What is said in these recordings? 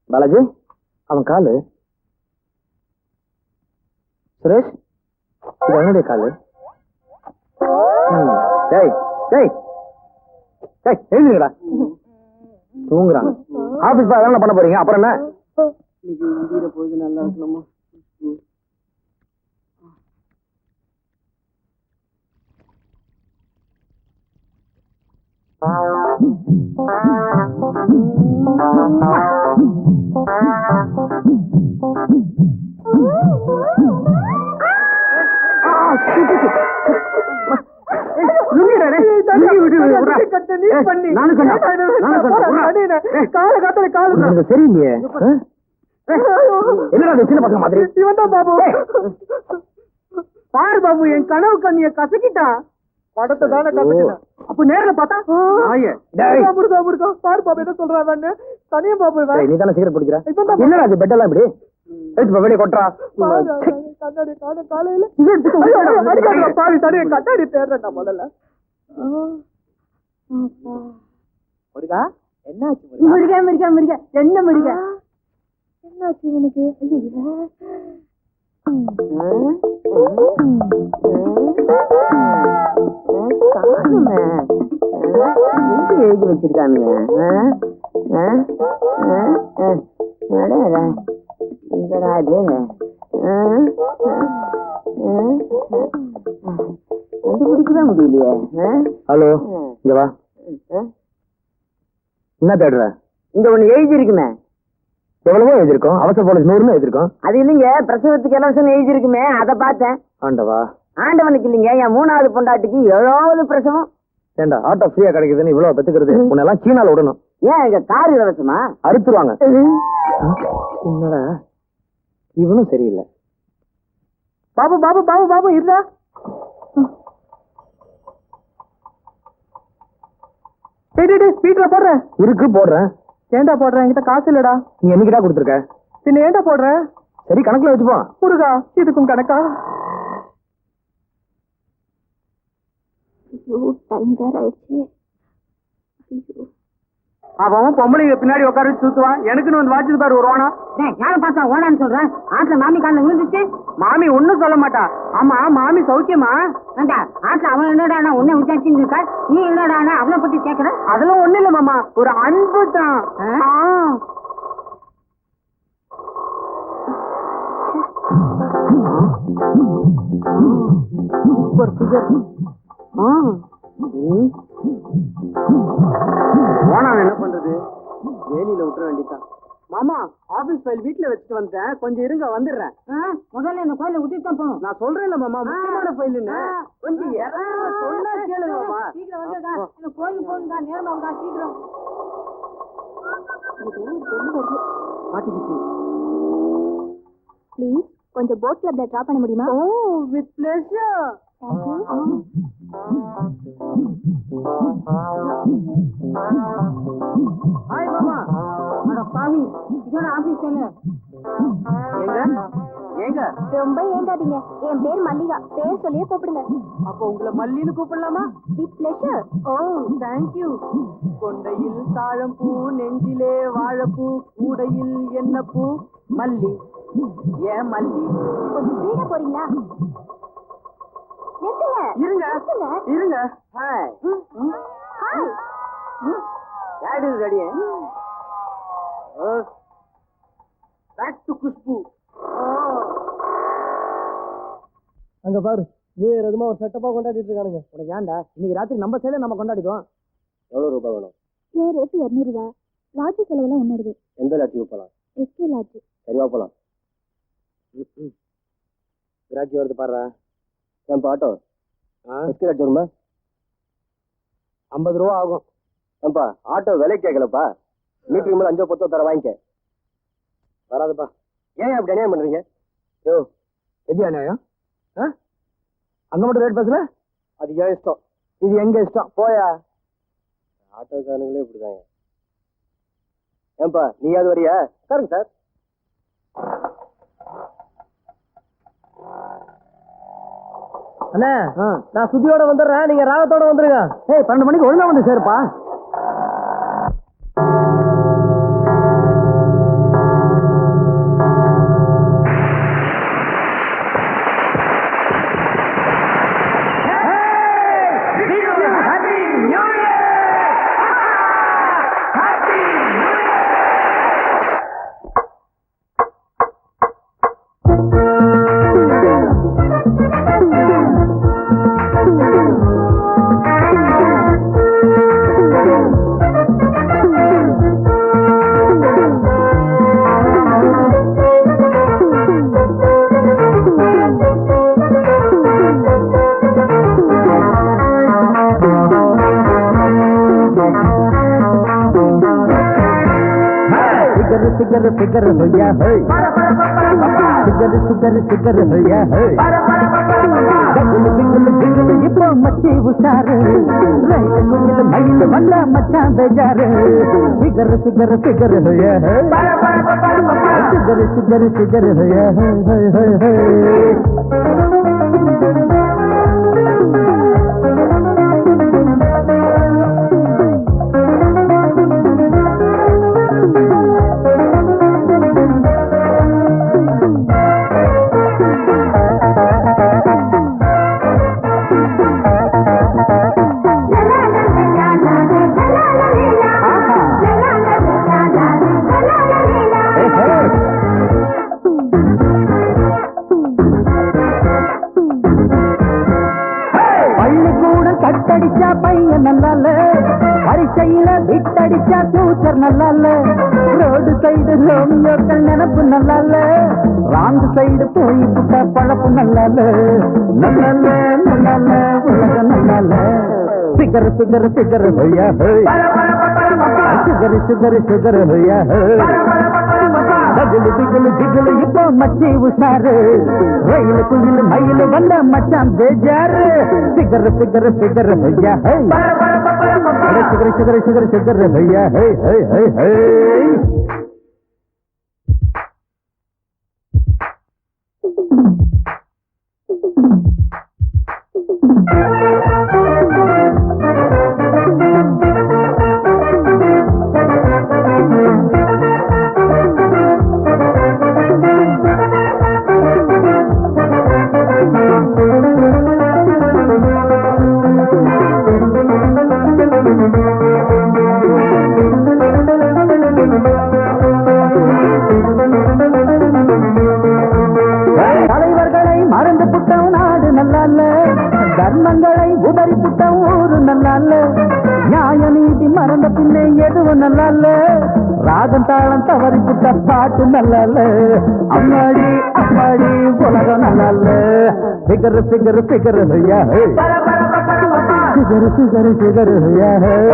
பாலாஜி, அவன் காலு. சுரேஷ், இது அவனுடைய காலு. எழுதுங்கடா. தூங்குறாங்க. ஆபீஸ் என்ன பண்ண போறீங்க? அப்புறம் என்ன? போது நல்லா இருக்கணுமா? சரிங்க. என்னடா சின்ன பசங்க மாதிரி? இவன்தான் பாபு. பாரு பாபு, என் கனவு கண்ணிய கசக்கிட்டான். படத்தை தானே கசக்கிட்டான். அப்ப நேர்ல பார்த்தா பாரு பாபு என்ன சொல்றான். தனியா பாபு, நீ தானே சிகரெட் பிடிக்கிற? என்னடா அது பெட் எல்லாம் இப்படி வெளியே கொட்டுறா? கண்ணாடி காலையில பாவி தனியா கண்ணாடி தேடுறா முதல்ல. முருகா, என்னாச்சு? முருகா முருகா முருகா, என்ன முருகா என்னாச்சு எனக்கு? எழுதி வச்சிருக்கானுங்க. கண்டுபிடிக்கதான் முடியலையே. ஹலோ, இங்க வா. என்ன தேடுற? இங்க ஒண்ணு எழுதி இருக்குமே. எவ்வளவோ எழுதிருக்கோம். அவசர போலீஸ் 100 எழுதிருக்கோம். அது இல்லைங்க, பிரசவத்துக்கு இலவசம் எழுதி இருக்குமே, அதை பார்த்தேன். ஆண்டவா? ஆண்டவனுக்கு இல்லைங்க, என் 3வது பொண்டாட்டிக்கு 7வது பிரசவம். ஏண்டா, ஆட்டோ ஃப்ரீயா கிடைக்குதுன்னு இவ்வளவு பெத்துக்கிறது? உன்னெல்லாம் சீனால விடணும். ஏன் எங்க கார் இலவசமா? அறுத்துருவாங்க. என்னடா இவனும் சரியில்லை. பாபு பாபு பாபு பாபு இருந்தா ஸ்பீட்ல போடுறேன். இருக்கு, போடுறேன். ஏண்டா போடுறேன்? என்கிட்ட காசு இல்லடா. நீ என்னைக்கிட்டா கொடுத்துருக்க? பின்ன ஏண்டா போடுற? சரி, கணக்குல வச்சுப்போ. முருகா, இதுக்கும் கணக்கா? அவன் பொம்பளைங்க பின்னாடி உட்கார சுத்துவான். எனக்குன்னு வந்து வாட்சது பாரு ஒரு ஓனா. யாரை பார்த்தா ஓனான்னு சொல்றேன்? ஆட்டுல மாமி காலில் விழுந்துச்சு. மாமி ஒன்னும் சொல்ல மாட்டா. ஆமா, மாமி சௌக்கியமா? ஆட்டுல அவன் என்னடா உன்னை விசாரிச்சுன்னு இருக்கா? நீ என்னடா அவளை பத்தி கேக்குற? அதெல்லாம் ஒண்ணு இல்ல மாமா, ஒரு அன்பு தான். ஓனா என்ன பண்றது? வேலியில விட்டுற வேண்டியதான். மாமா, ஆபீஸ் ஃபைல் வீட்டுல வச்சுட்டு வந்தேன், கொஞ்சம் இருங்க, வந்துடுறேன். முதல்ல இந்த கோயில விட்டுட்டு தான் போகணும். நான் சொல்றேன்ல மாமா, முக்கியமான ஃபைல்னு. கொஞ்சம் சொன்னா கேளுங்க மாமா. சீக்கிரம் வந்துடா, இந்த கோயிலுக்கு போகணும்டா, நேரமா வந்தா சீக்கிரம். மாட்டிக்கிச்சு. ப்ளீஸ் கொஞ்சம் போட் கிளப்ல டிராப் பண்ண முடியுமா? ஓ வித் ப்ளஷர். ஹாய் மாமா. அட பாவி, இது ஆபீஸ் தானே. ஏங்க ரொம்ப ஏங்காதீங்க. என் பேர் மல்லிகா. பேர் சொல்லியே கூப்பிடுங்க. அப்ப உங்களை மல்லின்னு கூப்பிடலாமா? With pleasure. Oh thank you. கொண்டையில் தாழம்பூ, நெஞ்சிலே வாழைப்பூ, கூடையில் என்ன பூ? மல்லி. ஏன் மல்லி? கொஞ்சம் ஸ்பீடா போறீங்களா? நிறுத்துங்க. இருங்க இருங்க. Hi hi. யாரு இது அடியே? Back to Khushbu. அங்க பாரு, நியூ இயர் எதுமா ஒரு செட்டப்பா கொண்டாடிட்டு இருக்கானுங்க. உனக்கு ஏன்டா இன்னைக்கு ராத்திரி நம்ம சைடுல நம்ம கொண்டாடிடுவோம். எவ்வளவு ரூபாய் வேணும்? ஏன் ரேட்டு 200 ரூபா. லாட்ஜி செலவெல்லாம் ஒன்னுடுது. எந்த லாட்ஜுக்கு போலாம்? எஸ்கே லாட்ஜி. சரிவா போலாம். கிராக்கி வருது பாரு. ஏன் ஆட்டோ எஸ்கே லாட்ஜ் வருமா? 50 ரூபா ஆகும். ஏன்பா ஆட்டோ விலை கேட்கலப்பா. மீட்டருக்கு மேல 5 10 தர வாங்கிக்க. வராதுப்பா. ஏன் அப்படி அநியாயம் பண்றீங்க? யோ எது அநியாயம்? அங்க மட்டும் ரேட் பேசுற? அது ஏன் இஷ்டம். இது எங்க இஷ்டம். போயா. ஆட்டோக்காரங்களே இப்படிதாங்க. ஏன்பா நீயாவது வரியா? உட்காருங்க சார். அண்ணா நான் சுத்தியோட வந்துடுறேன், நீங்க ராகத்தோட வந்துருங்க. 12 மணிக்கு ஒழுங்கா வந்து சேருப்பா. फिगर होया है फिगर होया है बिगल இப்போ மச்சி உஷாரு ரயில் குயில் மயில் வந்த மச்சான் பேஜாரு फिगर होया है फिगर होया है கட்டடிச்சா பையன் நல்லால, பரீட்சையில விட்டடிச்சா ஃபியூச்சர் நல்லால, ரோடு சைடு ரோமியோக்கள் நினப்பு நல்லால, ராங் சைடு போய் புட்ட பழப்பு நல்லால, நல்லால நல்லால உலகம் நல்லால. ஃபிகர் ஹோயா ஹோய், சுகர் ஹோயா ஹோய், பிகலு இப்போ மச்சி உஷாரு ரயில் குயில் மயில் வந்த மச்சான் பேஜாரு ஃபிகர் ஹோயா ஹோய், சுகர் ஹோயா ஹோய் ஹோய் ஹோய் ஹோய். தலைவர்களை மறந்து புட்டம் நாடு நல்லால, தர்மங்களை உதறி புட்டம் ஊரு நல்லால, நியாய நீதி மறந்த பின்னே எதுவும் நல்லால, ராகம் தாளம் தவறி புட்ட பாட்டு நல்லால, அம்மாடி அம்மாடி உலகம் நல்லால. ஃபிகர் ஹோயா ஹோய், சுகர் ஹோயா ஹோய்.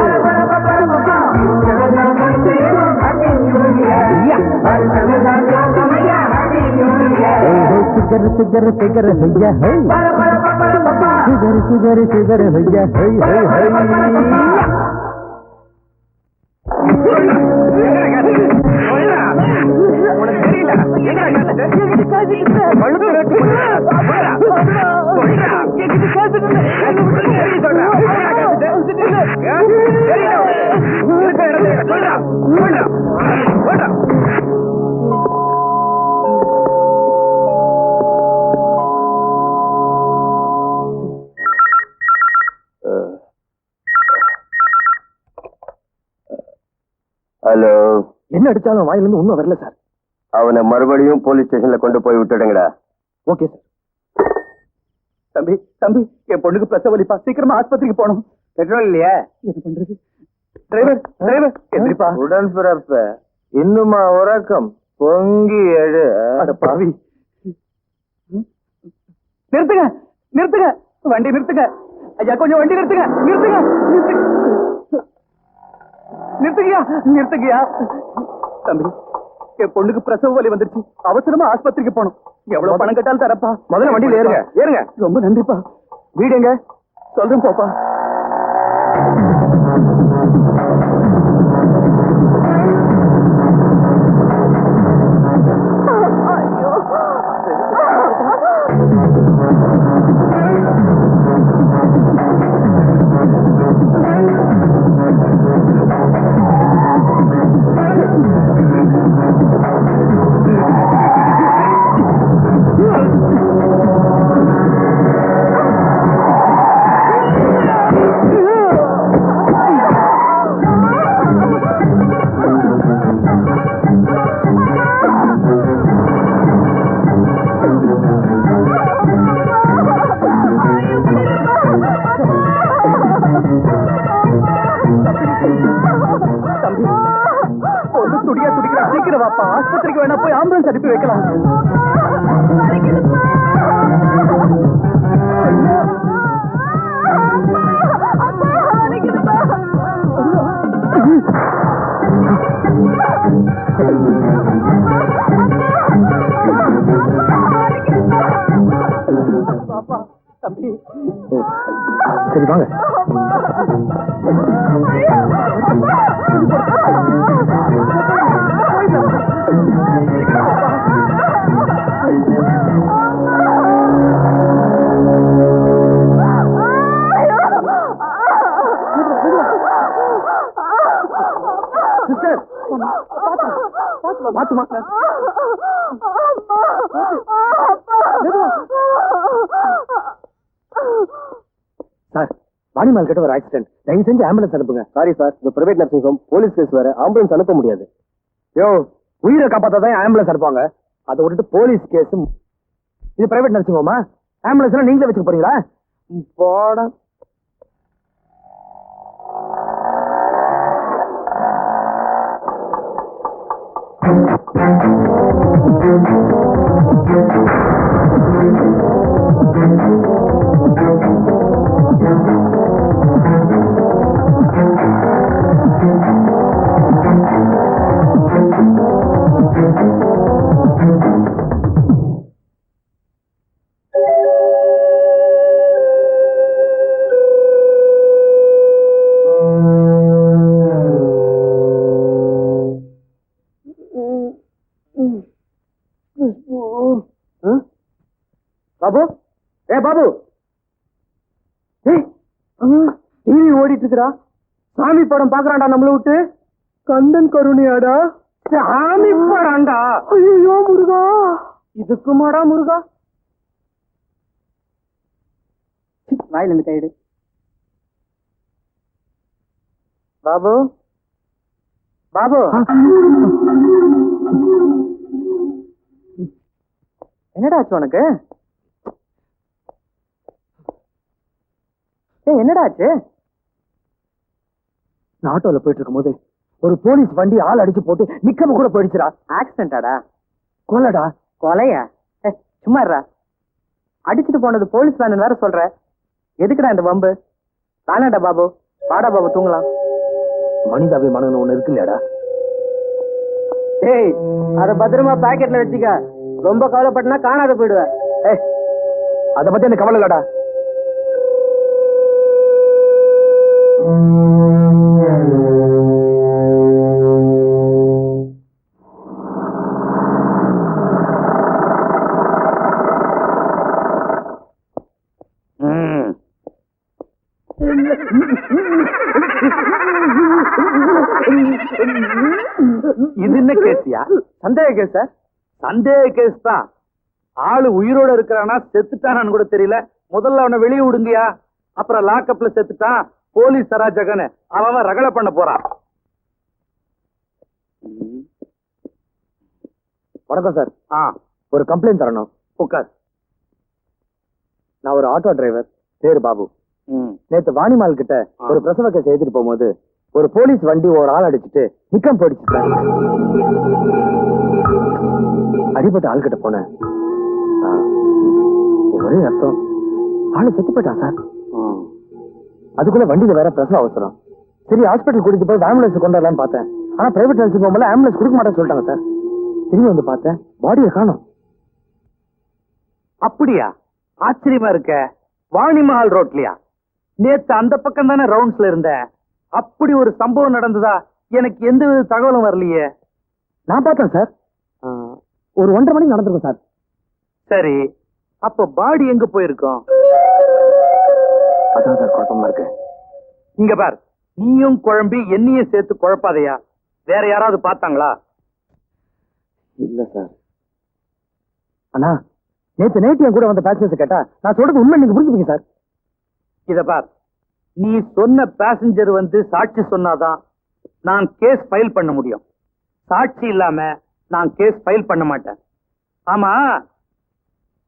சுகர் சுகர் சுகர் ஐயா சுகர் சுகர் சுகர் ஐயா ஹலோ, என்ன அடிச்சாலும் வாயிலிருந்து உண்மை வரல சார். அவனை மறுபடியும் போலீஸ் ஸ்டேஷன்ல கொண்டு போய் விட்டுடுங்கடா. Okay sir. தம்பி தம்பி, என் பொண்ணுக்கு பிரசவ வலிப்பா, சீக்கிரமா ஆஸ்பத்திரிக்கு போகணும். பெட்ரோல் இல்லையா? என்ன பண்றது? டிரைவர் டிரைவர் எந்திரிப்பா. உடன்பிறப்ப இன்னுமா உறக்கம்? பொங்கி எழு. அட பாவி, நிறுத்துங்க நிறுத்துங்க, வண்டி நிறுத்துங்க ஐயா, கொஞ்சம் வண்டி நிறுத்துங்க நிறுத்துங்க நிறுத்துங்கயா நிறுத்துங்கயா. தம்பி, என் பொண்ணுக்கு பிரசவ வலி வந்துருச்சு, அவசரமா ஆஸ்பத்திரிக்கு போகணும். எவ்வளவு பணம் கட்டாலும் தரப்பா. முதல்ல வண்டியில ஏறுங்க ஏறுங்க. ரொம்ப நன்றிப்பா. வீடு எங்க? சொல்றேன் போப்பா. ஆஸ்பத்திரிக்கு வேணா போய் ஆம்புலன்ஸ் அனுப்பி வைக்கலாம். பாப்பா தம்பி, சரி வாங்க. சிஸ்டர், பாத்துமா சார், வாணிமால் கிட்ட ஒரு ஆக்சிடென்ட், தயவு செஞ்சு ஆம்புலன்ஸ் அனுப்புங்க. சாரி சார், இந்த private nursing home, police case வேற, ஆம்புலன்ஸ் அனுப்ப முடியாது. யோ, உயிரை காப்பாத்தான் ஆம்புலன்ஸ் அனுப்பாங்க, அதை விட்டுட்டு போலீஸ் கேஸ். இது பிரைவேட் நர்சிங் ஹோமா? ஆம்புலன்ஸ் நீங்களே வச்சுக்க போறீங்களா? போட பாபு, ஏ பாபு, டிவி ஓடிட்டு இருக்கிறா, சாமி படம் பாக்குறான்டா நம்மள விட்டு. கந்தன் கருணையாடா, சாமி படம்டா. ஐயோ முருகா, இதுக்குமாடா முருகா. வாயில இருந்து கைடு. பாபு பாபு, என்னடா ஆச்சு உனக்கு? என்னடா ஆச்சு? நான் ஆட்டோல போயிட்டு இருக்கும் போது ஒரு போலீஸ் வண்டி ஆள் அடிச்சு போட்டு நிக்காம கூட போயிடுச்சுடா. ஆக்சிடென்டாடா? கொலைடா. கொலையா? சும்மா இருடா. அடிச்சுட்டு போனது போலீஸ் வேன் வேற சொல்ற, எதுக்குடா இந்த வம்பு? தானடா பாபு, வாடா பாபு தூங்கலாம். மனிதாபிமானம் ஒண்ணு இருக்கு இல்லையாடா? டேய், அத பத்திரமா பாக்கெட்ல வச்சுக்க, ரொம்ப கவலைப்பட்டனா காணாத போயிடுவேன். அத பத்தி எனக்கு கவலை இல்லடா. இது என்ன கேசியா? சந்தேக கேஸ் சார். சந்தேக கேஸ் தான். ஆளு உயிரோட இருக்கிறானா செத்துட்டானு கூட தெரியல. முதல்ல அவனை வெளியே விடுங்கயா. அப்புறம் லாக்அப்ல செத்துட்டான், போலீஸ் அராஜகன்னு அவன் ரகலை பண்ண போறான். வணக்கம் சார். ஒரு கம்ப்ளைண்ட் தரணும். உட்கார். நான் ஒரு ஆட்டோ டிரைவர், பேரு பாபு. நேத்து வாணிமால் கிட்ட ஒரு பிரசவ கேஸ் எழுதிட்டு போகும்போது ஒரு போலீஸ் வண்டி ஒரு ஆள் அடிச்சுட்டு நிக்கம் போயிடுச்சு சார். அடிபட்ட ஆள் கிட்ட போனேன். ஒரே அர்த்தம், ஆளு செத்து போயிட்டான் சார். அதுக்குள்ள வண்டியில வேற பிரசவ அவசரம். சரி ஹாஸ்பிட்டல் கூட்டிட்டு போய் ஆம்புலன்ஸ் கொண்டு வரலான்னு பார்த்தேன். ஆனா பிரைவேட் நர்சிங் ஹோம்ல ஆம்புலன்ஸ் கொடுக்க மாட்டேன்னு சொல்லிட்டாங்க சார். திரும்பி வந்து பார்த்தேன், பாடியை காணோம். அப்படியா? ஆச்சரியமா இருக்க. வாணிமஹால் ரோட்லயா? நேத்து அந்த பக்கம் தானே ரவுண்ட்ஸ்ல இருந்த. அப்படி ஒரு சம்பவம் நடந்ததா? எனக்கு எந்த வித தகவலும் வரலையே. நான் பார்த்தேன் சார். ஒரு 1:30 மணிக்கு நடந்திருக்கும் சார். சரி, அப்ப பாடி எங்க போயிருக்கோம்? அதான் சார் குழப்பமா இருக்கு. இங்க பார், நீயும் குழம்பி என்னையும் சேர்த்து குழப்பாதையா. வேற யாராவது பார்த்தாங்களா? இல்ல சார். அண்ணா, நேத்து நைட்டு என் கூட வந்த பேசஞ்சர்ஸ் கேட்டா நான் சொல்றது உண்மை, நீங்க புரிஞ்சுப்பீங்க சார். இத பார், நீ சொன்ன பேசஞ்சர் வந்து சாட்சி சொன்னாதான் நான் கேஸ் ஃபைல் பண்ண முடியும். சாட்சி இல்லாம நான் கேஸ் ஃபைல் பண்ண மாட்டேன். ஆமா,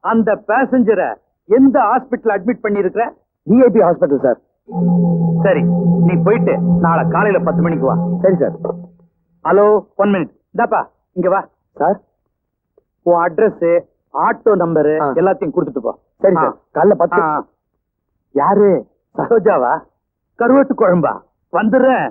அந்த பேசஞ்சரை எந்த ஹாஸ்பிட்டல் அட்மிட் பண்ணி இருக்கிற? VIP hospital sir. சரி, நீ போயிட்டு நாளை காலையில 10 மணிக்கு வா. சரி சார். Hello, 1 minute. இந்தாப்பா இங்க வா சார். உன் அட்ரஸ், ஆட்டோ நம்பரு எல்லாத்தையும் கொடுத்துட்டு போ. சரி சார். காலைல 10. யாரு? சரோஜாவா? கருவாட்டு குழம்பா? வந்துடுறேன்.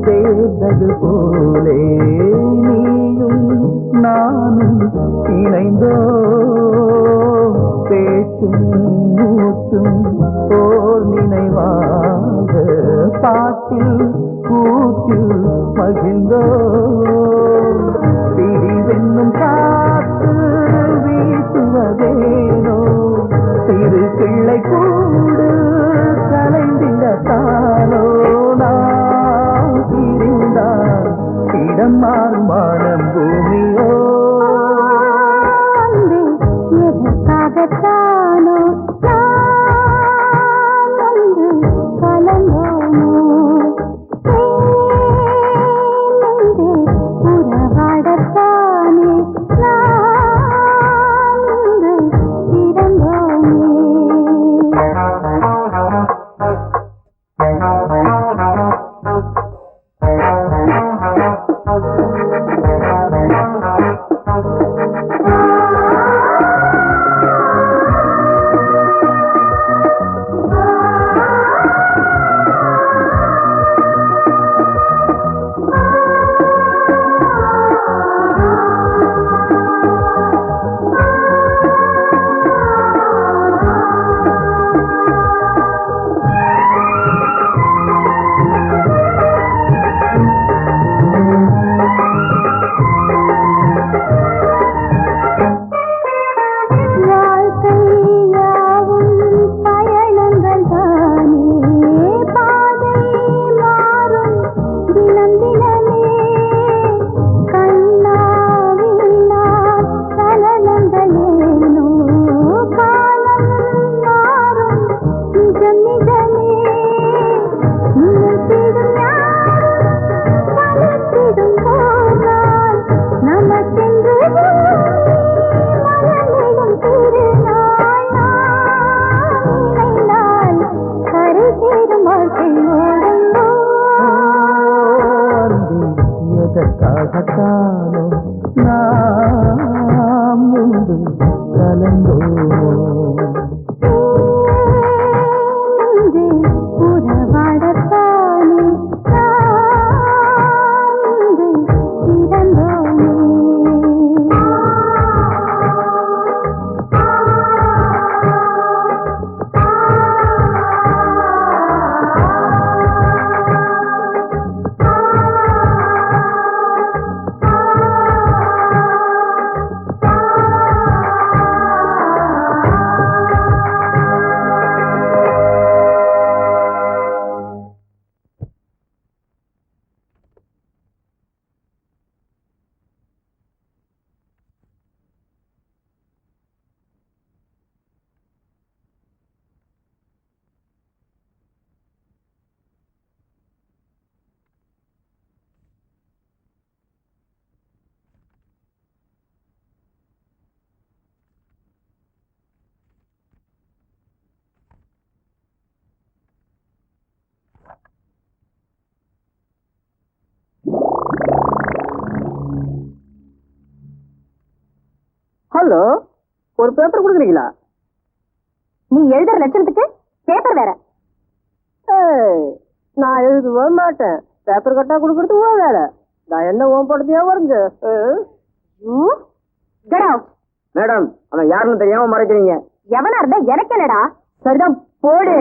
சேர்ந்தது போலே நீயும் நானும் இணைந்தோ பேச்சும் மூச்சும் ஓர் நினைவாக பாட்டில் கூத்தில் மகிழ்ந்தோ பிரிவென்னும் காத்து வீசுவதேனோ சிறு கிள்ளை கூடு கலைந்திடத்தானோ நாம் பிரிந்தால் இடம் மாறும் வானம் பூமியோ எதற்காகத்தானோ நாம் வந்து கலந்தோமோ பார்த்தானோ நாம் முன்பு கலந்தோமோ உறவாடத்தானே பிறந்தோமே. ஹலோ, ஒரு பேப்பர் கொடுக்குறீங்களா? நீ எழுதுற லட்சணத்துக்கு பேப்பர் வேற. நான் எழுதவே மாட்டேன். பேப்பர் கட்டா கொடுக்கறது உன் வேலை. நான் என்ன ஓம் படுத்தியா வரைஞ்ச? மேடம், அவன் யாருன்னு தெரியாம மறைக்கிறீங்க. எவனா இருந்தா எனக்கு என்னடா? சரிதான், போடு.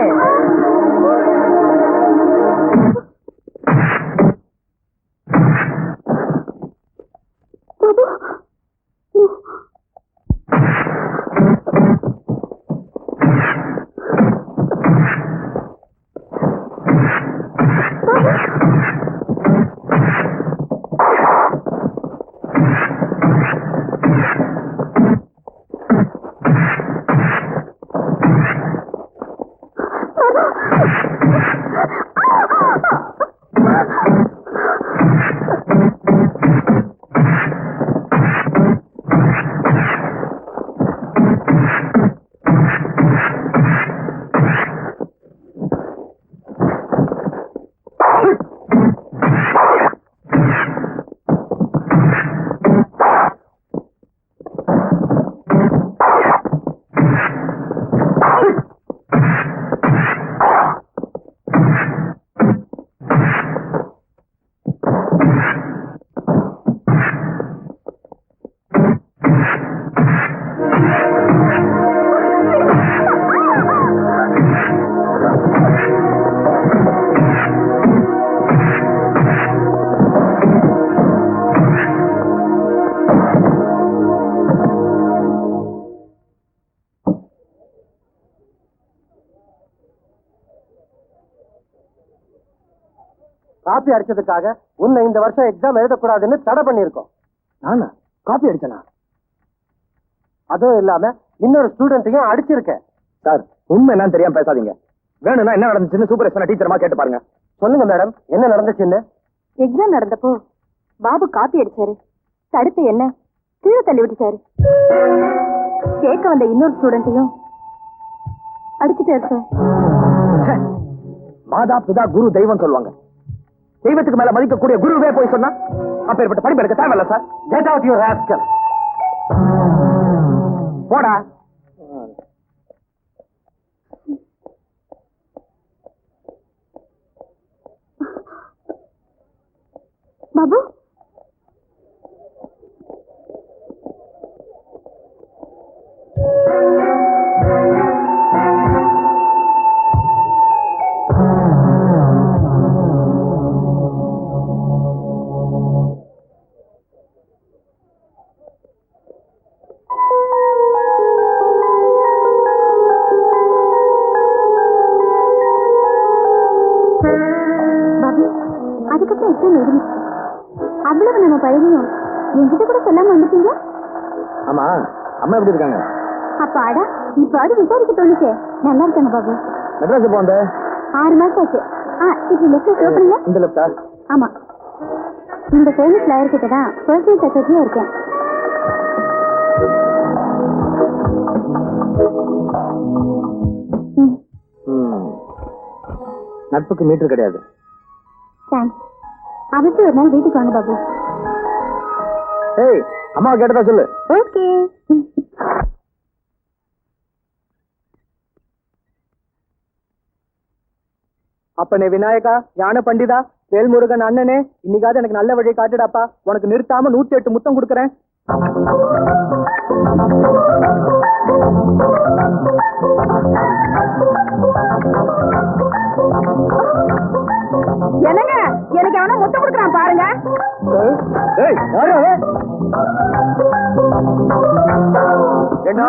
காப்பி அடிச்சதுக்காக உன்னை இந்த வருஷம் எக்ஸாம் எழுதக்கூடாதுன்னு தடை பண்ணிருக்கோம். நானா காப்பி அடிச்சனா? அதுவும் இல்லாம இன்னொரு ஸ்டூடெண்ட்டையும் அடிச்சிருக்கேன். சார், உண்மை என்னன்னு தெரியாம பேசாதீங்க. வேணும்னா என்ன நடந்துச்சுன்னு சூப்பர்வைசர் டீச்சர்மா கேட்டு பாருங்க. சொல்லுங்க மேடம், என்ன நடந்துச்சுன்னு? எக்ஸாம் நடந்தப்போ பாபு காப்பி அடிச்சாரு. தடுத்து என்ன கீழே தள்ளி விட்டுட்டாரு. கேட்க வந்த இன்னொரு ஸ்டூடெண்ட்டையும் அடிச்சுட்டாரு சார். மாதா பிதா குரு தெய்வம் சொல்லுவாங்க. தெய்வத்துக்கு மேல மதிக்கக்கூடிய குருவே போய் சொன்னா அப்பேற்பட்ட படிப்பு எனக்கு தேவையில்ல sir. Get out your rascal. போடா. பாபு, அதுக்கப்புறம் எக்ஸாம் எழுதி அவ்வளவு நம்ம பழகியும் என்கிட்ட கூட சொல்லாம வந்துட்டீங்க. ஆமா, அம்மா எப்படி இருக்காங்க? அப்பாடா, இப்பாவது விசாரிக்க தோணுச்சே. நல்லா இருக்காங்க பாபு. மெட்ராஸ் எப்போ வந்த? 6 மாசம் ஆச்சு. இப்படி லெஃப்ட் ஷோ பண்ணுங்க. இந்த லெஃப்டா? ஆமா, இந்த ஃபேமஸ் லாயர் கிட்ட தான் பர்சனல் செக்ரட்டரியா இருக்கேன். நட்புக்கு மீட்டர் கிடையாது. தேங்க்ஸ். அவசியம் ஒரு நாள் வீட்டுக்கு வாங்க பாபு. ஏய் அம்மா கேட்டதா சொல்லு. ஓகே. அப்பனே விநாயகா, ஞான பண்டிதா, வேல்முருகன் அண்ணனே, இன்னைக்காவது எனக்கு நல்ல வழியை காட்டுடாப்பா. உனக்கு நிறுத்தாம 108 முத்தம் கொடுக்கறேன். என்னங்க எனக்கு அவன முத்தம் கொடுக்குறான் பாருங்க. ஏய் யாரு அவன்? ஏண்டா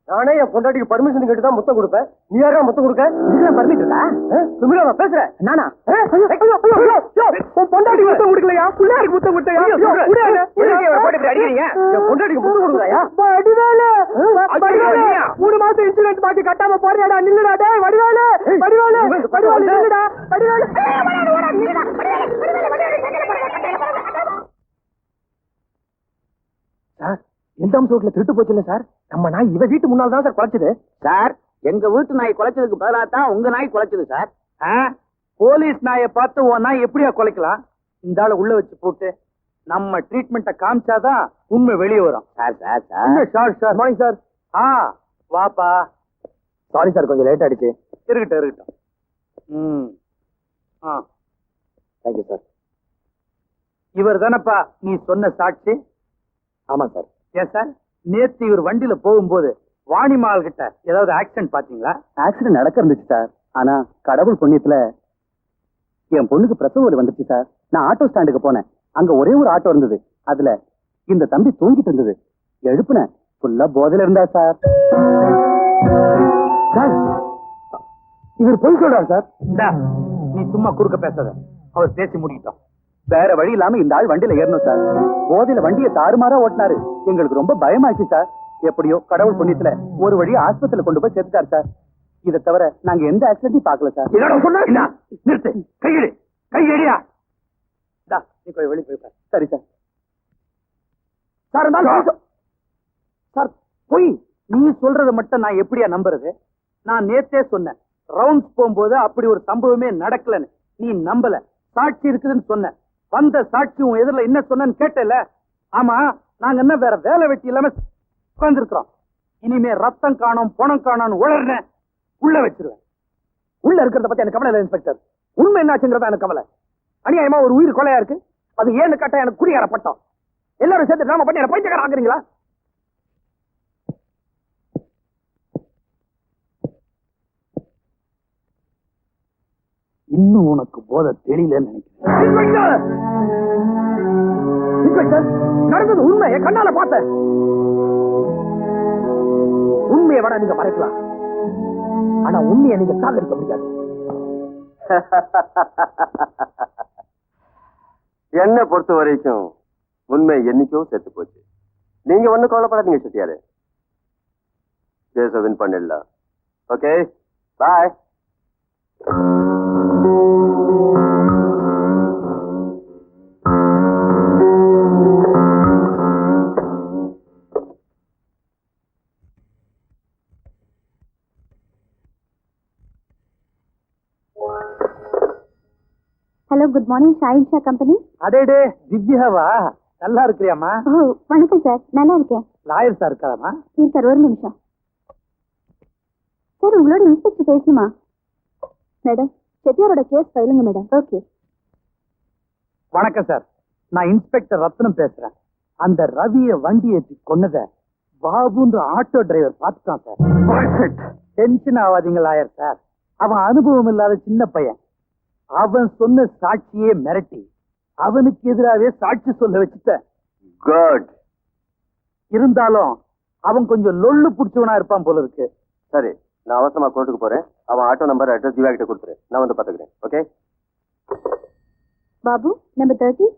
நானே என் பொண்டாட்டிக்கு பர்மிஷன் கேட்டு தான் முத்தம் கொடுப்பேன். நீ யாரா முத்தம் கொடுக்க? இதுக்கு பர்மிட் இருக்கா? சுமிரா நான் பேசுறேன். நானா? உன் பொண்டாட்டிக்கு முத்தம் கொடுக்கலையா? புள்ளையாருக்கு முத்தம் கொடுத்தையா? அடிக்கிறீங்க என் பொண்டாட்டிக்கு முத்தம் கொடுக்குறாயா? வடிவேலு 3 மாசம் இன்சூரன்ஸ் பாக்கி கட்டாம போறியாடா? நில்லுடா டேய் வடிவேலு. வடிவேலு நில்லுடா. வடிவேலு சார் எந்த அம்சத்துல திருட்டு போச்சு இல்ல சார்? நம்ம நாய் இவ வீட்டு முன்னால் தான் சார் குலைச்சது. சார் எங்க வீட்டு நாய் குலைச்சதுக்கு பதிலா தான் உங்க நாய் குலைச்சது சார். போலீஸ் நாயை பார்த்து உன் நாய் எப்படியா குலைக்கலாம்? இந்த ஆளை உள்ள வச்சு போட்டு நம்ம ட்ரீட்மெண்ட்டை காமிச்சாதான் உண்மை வெளியே வரும். Sir sir sir sir sir morning sir. வாப்பா. சாரி சார் கொஞ்சம் லேட் ஆயிடுச்சு. இருக்கட்டும். Thank you sir. இவர் தானப்பா நீ சொன்ன சாட்சி? ஆமா சார். ஏன் சார் நேத்து இவர் வண்டியில போகும்போது வாணிமால் கிட்ட ஏதாவது ஆக்சிடென்ட் பாத்தீங்களா? ஆக்சிடென்ட் நடக்க இருந்துச்சு சார். ஆனா கடவுள் புண்ணியத்துல என் பொண்ணுக்கு பிரசவ வலி வந்துச்சு சார். நான் ஆட்டோ ஸ்டாண்டுக்கு போனேன். அங்க ஒரே ஒரு ஆட்டோ இருந்தது. அதுல இந்த தம்பி தூங்கிட்டு இருந்தது. எழுப்புன ஃபுல்லா போதையில இருந்தா சார். சார் இவர் பொய் சொல்றாரு சார். நீ சும்மா குறுக்க பேசாத. அவர் பேசி முடிக்கிட்டோம். வேற வழி இல்லாம இந்த ஆள் வண்டியில ஏறணும் சார். போதையில வண்டியை தாறுமாறா ஓட்டினாரு. எங்களுக்கு ரொம்ப பயமாச்சு சார். எப்படியோ கடவுள் புண்ணியத்துல ஒரு வழி ஆஸ்பத்திரியில கொண்டு போய் சேர்த்துட்டாரு சார். இதை தவிர நாங்க எந்த ஆக்சிடென்ட்டையும் பார்க்கல சார். நிறுத்து. கையடியா நீ போய் வெளியே போய். சரி சார். சார் போய் நீ சொல்றதை மட்டும் நான் எப்படியா நம்புறது? நான் நேத்தே சொன்னேன் ரவுண்ட்ஸ் போகும்போது அப்படி ஒரு சம்பவமே நடக்கலன்னு. நீ நம்பல. சாட்சி இருக்குதுன்னு சொன்ன. வந்த சாட்சி உன் எதிரில என்ன சொன்னு கேட்டல. ஆமா நாங்க என்ன வேற வேலை வெட்டி இல்லாம உட்கார்ந்துருக்கிறோம். இனிமே ரத்தம் காணும் பணம் காணும் உளர்ன உள்ள வச்சிருவேன். உள்ள இருக்கிறத பத்தி எனக்கு கவலை இல்லை இன்ஸ்பெக்டர். உண்மை என்னாச்சுங்கிறதா எனக்கு கவலை. அநியாயமா ஒரு உயிர் கொலையா இருக்கு. அது ஏன்னு கேட்டா எனக்கு குடியார பட்டம். எல்லாரும் சேர்த்து நாம பண்ணி என்ன பைத்தியக்கார ஆக்குறீங்களா? இன்னும் உனக்கு போதை தெரியலன்னு நினைக்கிறேன். நடந்தது உண்மை. என் கண்ணால பார்த்தேன். உண்மையை விட நீங்க மறைக்கலாம். ஆனா உண்மையை நீங்க சாகடிக்க முடியாது. என்ன பொறுத்த வரைக்கும் உண்மை என்னைக்கோ செத்து போச்சு. நீங்க ஒண்ணு கவலைப்படாதீங்க செட்டியாரு. கேஸ வின் பண்ணிடலாம். Okay bye. Hello good morning Shahenshah company. அடேடே திவ்யாவா? நல்லா இருக்கிறியாமா? ஓ வணக்கம் சார். நல்லா இருக்கேன். Lawyer sir இருக்காராமா? சார் ஒரு நிமிஷம் சார். உங்களோட இன்ஸ்பெக்டர் பேசுமா? மேடம் செட்டியாரோட கேஸ் ஃபைலுங்க மேடம். ஓகே. வணக்கம் சார். நான் இன்ஸ்பெக்டர் ரத்னம் பேசுறேன். அந்த ரவிய வண்டி ஏற்றி கொன்னத பாபுன்ற ஆட்டோ டிரைவர் பார்த்துட்டான் சார். டென்ஷன் ஆகாதீங்க லாயர் சார். அவன் அனுபவம் இல்லாத சின்ன பையன். அவன் சொன்ன சாட்சியே மிரட்டி அவனுக்கு எதிராகவே சாட்சி சொல்ல வச்சுட்ட. குட். இருந்தாலும் அவன் கொஞ்சம் லொள்ளு புடிச்சவனா இருப்பான் போல இருக்கு. சரி நான் அவசரமா கோர்ட்டுக்கு போறேன். அவன் ஆட்டோ நம்பர் அட்ரஸ் ஜீவா கிட்ட கொடுத்துரு. நான் வந்து பாத்துக்கிறேன். Okay Babu number 30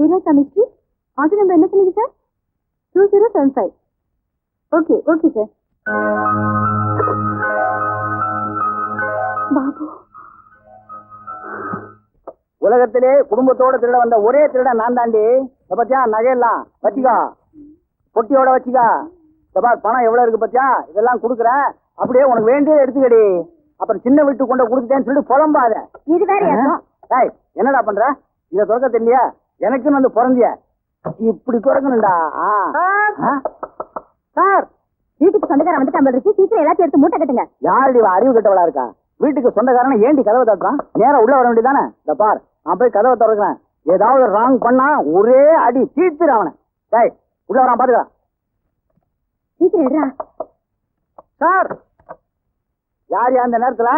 Veerasamy street. Auto number என்ன சொன்னீங்க sir? 2075. Okay okay sir. Babu உலகத்திலே குடும்பத்தோட திருட வந்த ஒரே திருட நான் தாண்டி. பத்தியா நகையெல்லாம் வச்சுக்கா, பொட்டியோட வச்சுக்கா. பணம் எவ்வளவு இருக்கு பத்தியா? இதெல்லாம் கொடுக்குறேன். அப்படியே உனக்கு வேண்டியதை எடுத்துக்கடி. அப்புறம் சின்ன வீட்டு கொண்டு கொடுத்துட்டேன்னு சொல்லிட்டு புலம்பாத. இது வேற ஏய் என்னடா பண்ற? இதை தொடக்க தெரியலையா? எனக்குன்னு வந்து பிறந்திய இப்படி திறக்கணும்டா. சார் வீட்டுக்கு சொந்தக்காரன் வந்துட்டு நம்ம இருக்கு, சீக்கிரம் எல்லாத்தையும் எடுத்து மூட்டை கட்டுங்க. யாரடி இவன் அறிவு கட்டவளா இருக்கா? வீட்டுக்கு சொந்தக்காரனை ஏண்டி கதவை தட்டுறான்? நேரா உள்ள வர வேண்டியதானே? இந்த பார், நான் போய் கதவை திறக்கிறேன். ஏதாவது ராங் பண்ணா ஒரே அடி தீர்த்துற அவனை. டேய் உள்ள வரான் பாத்துக்கலாம். சீக்கிரம் எடுறா. சார் யார் அந்த நேரத்துல?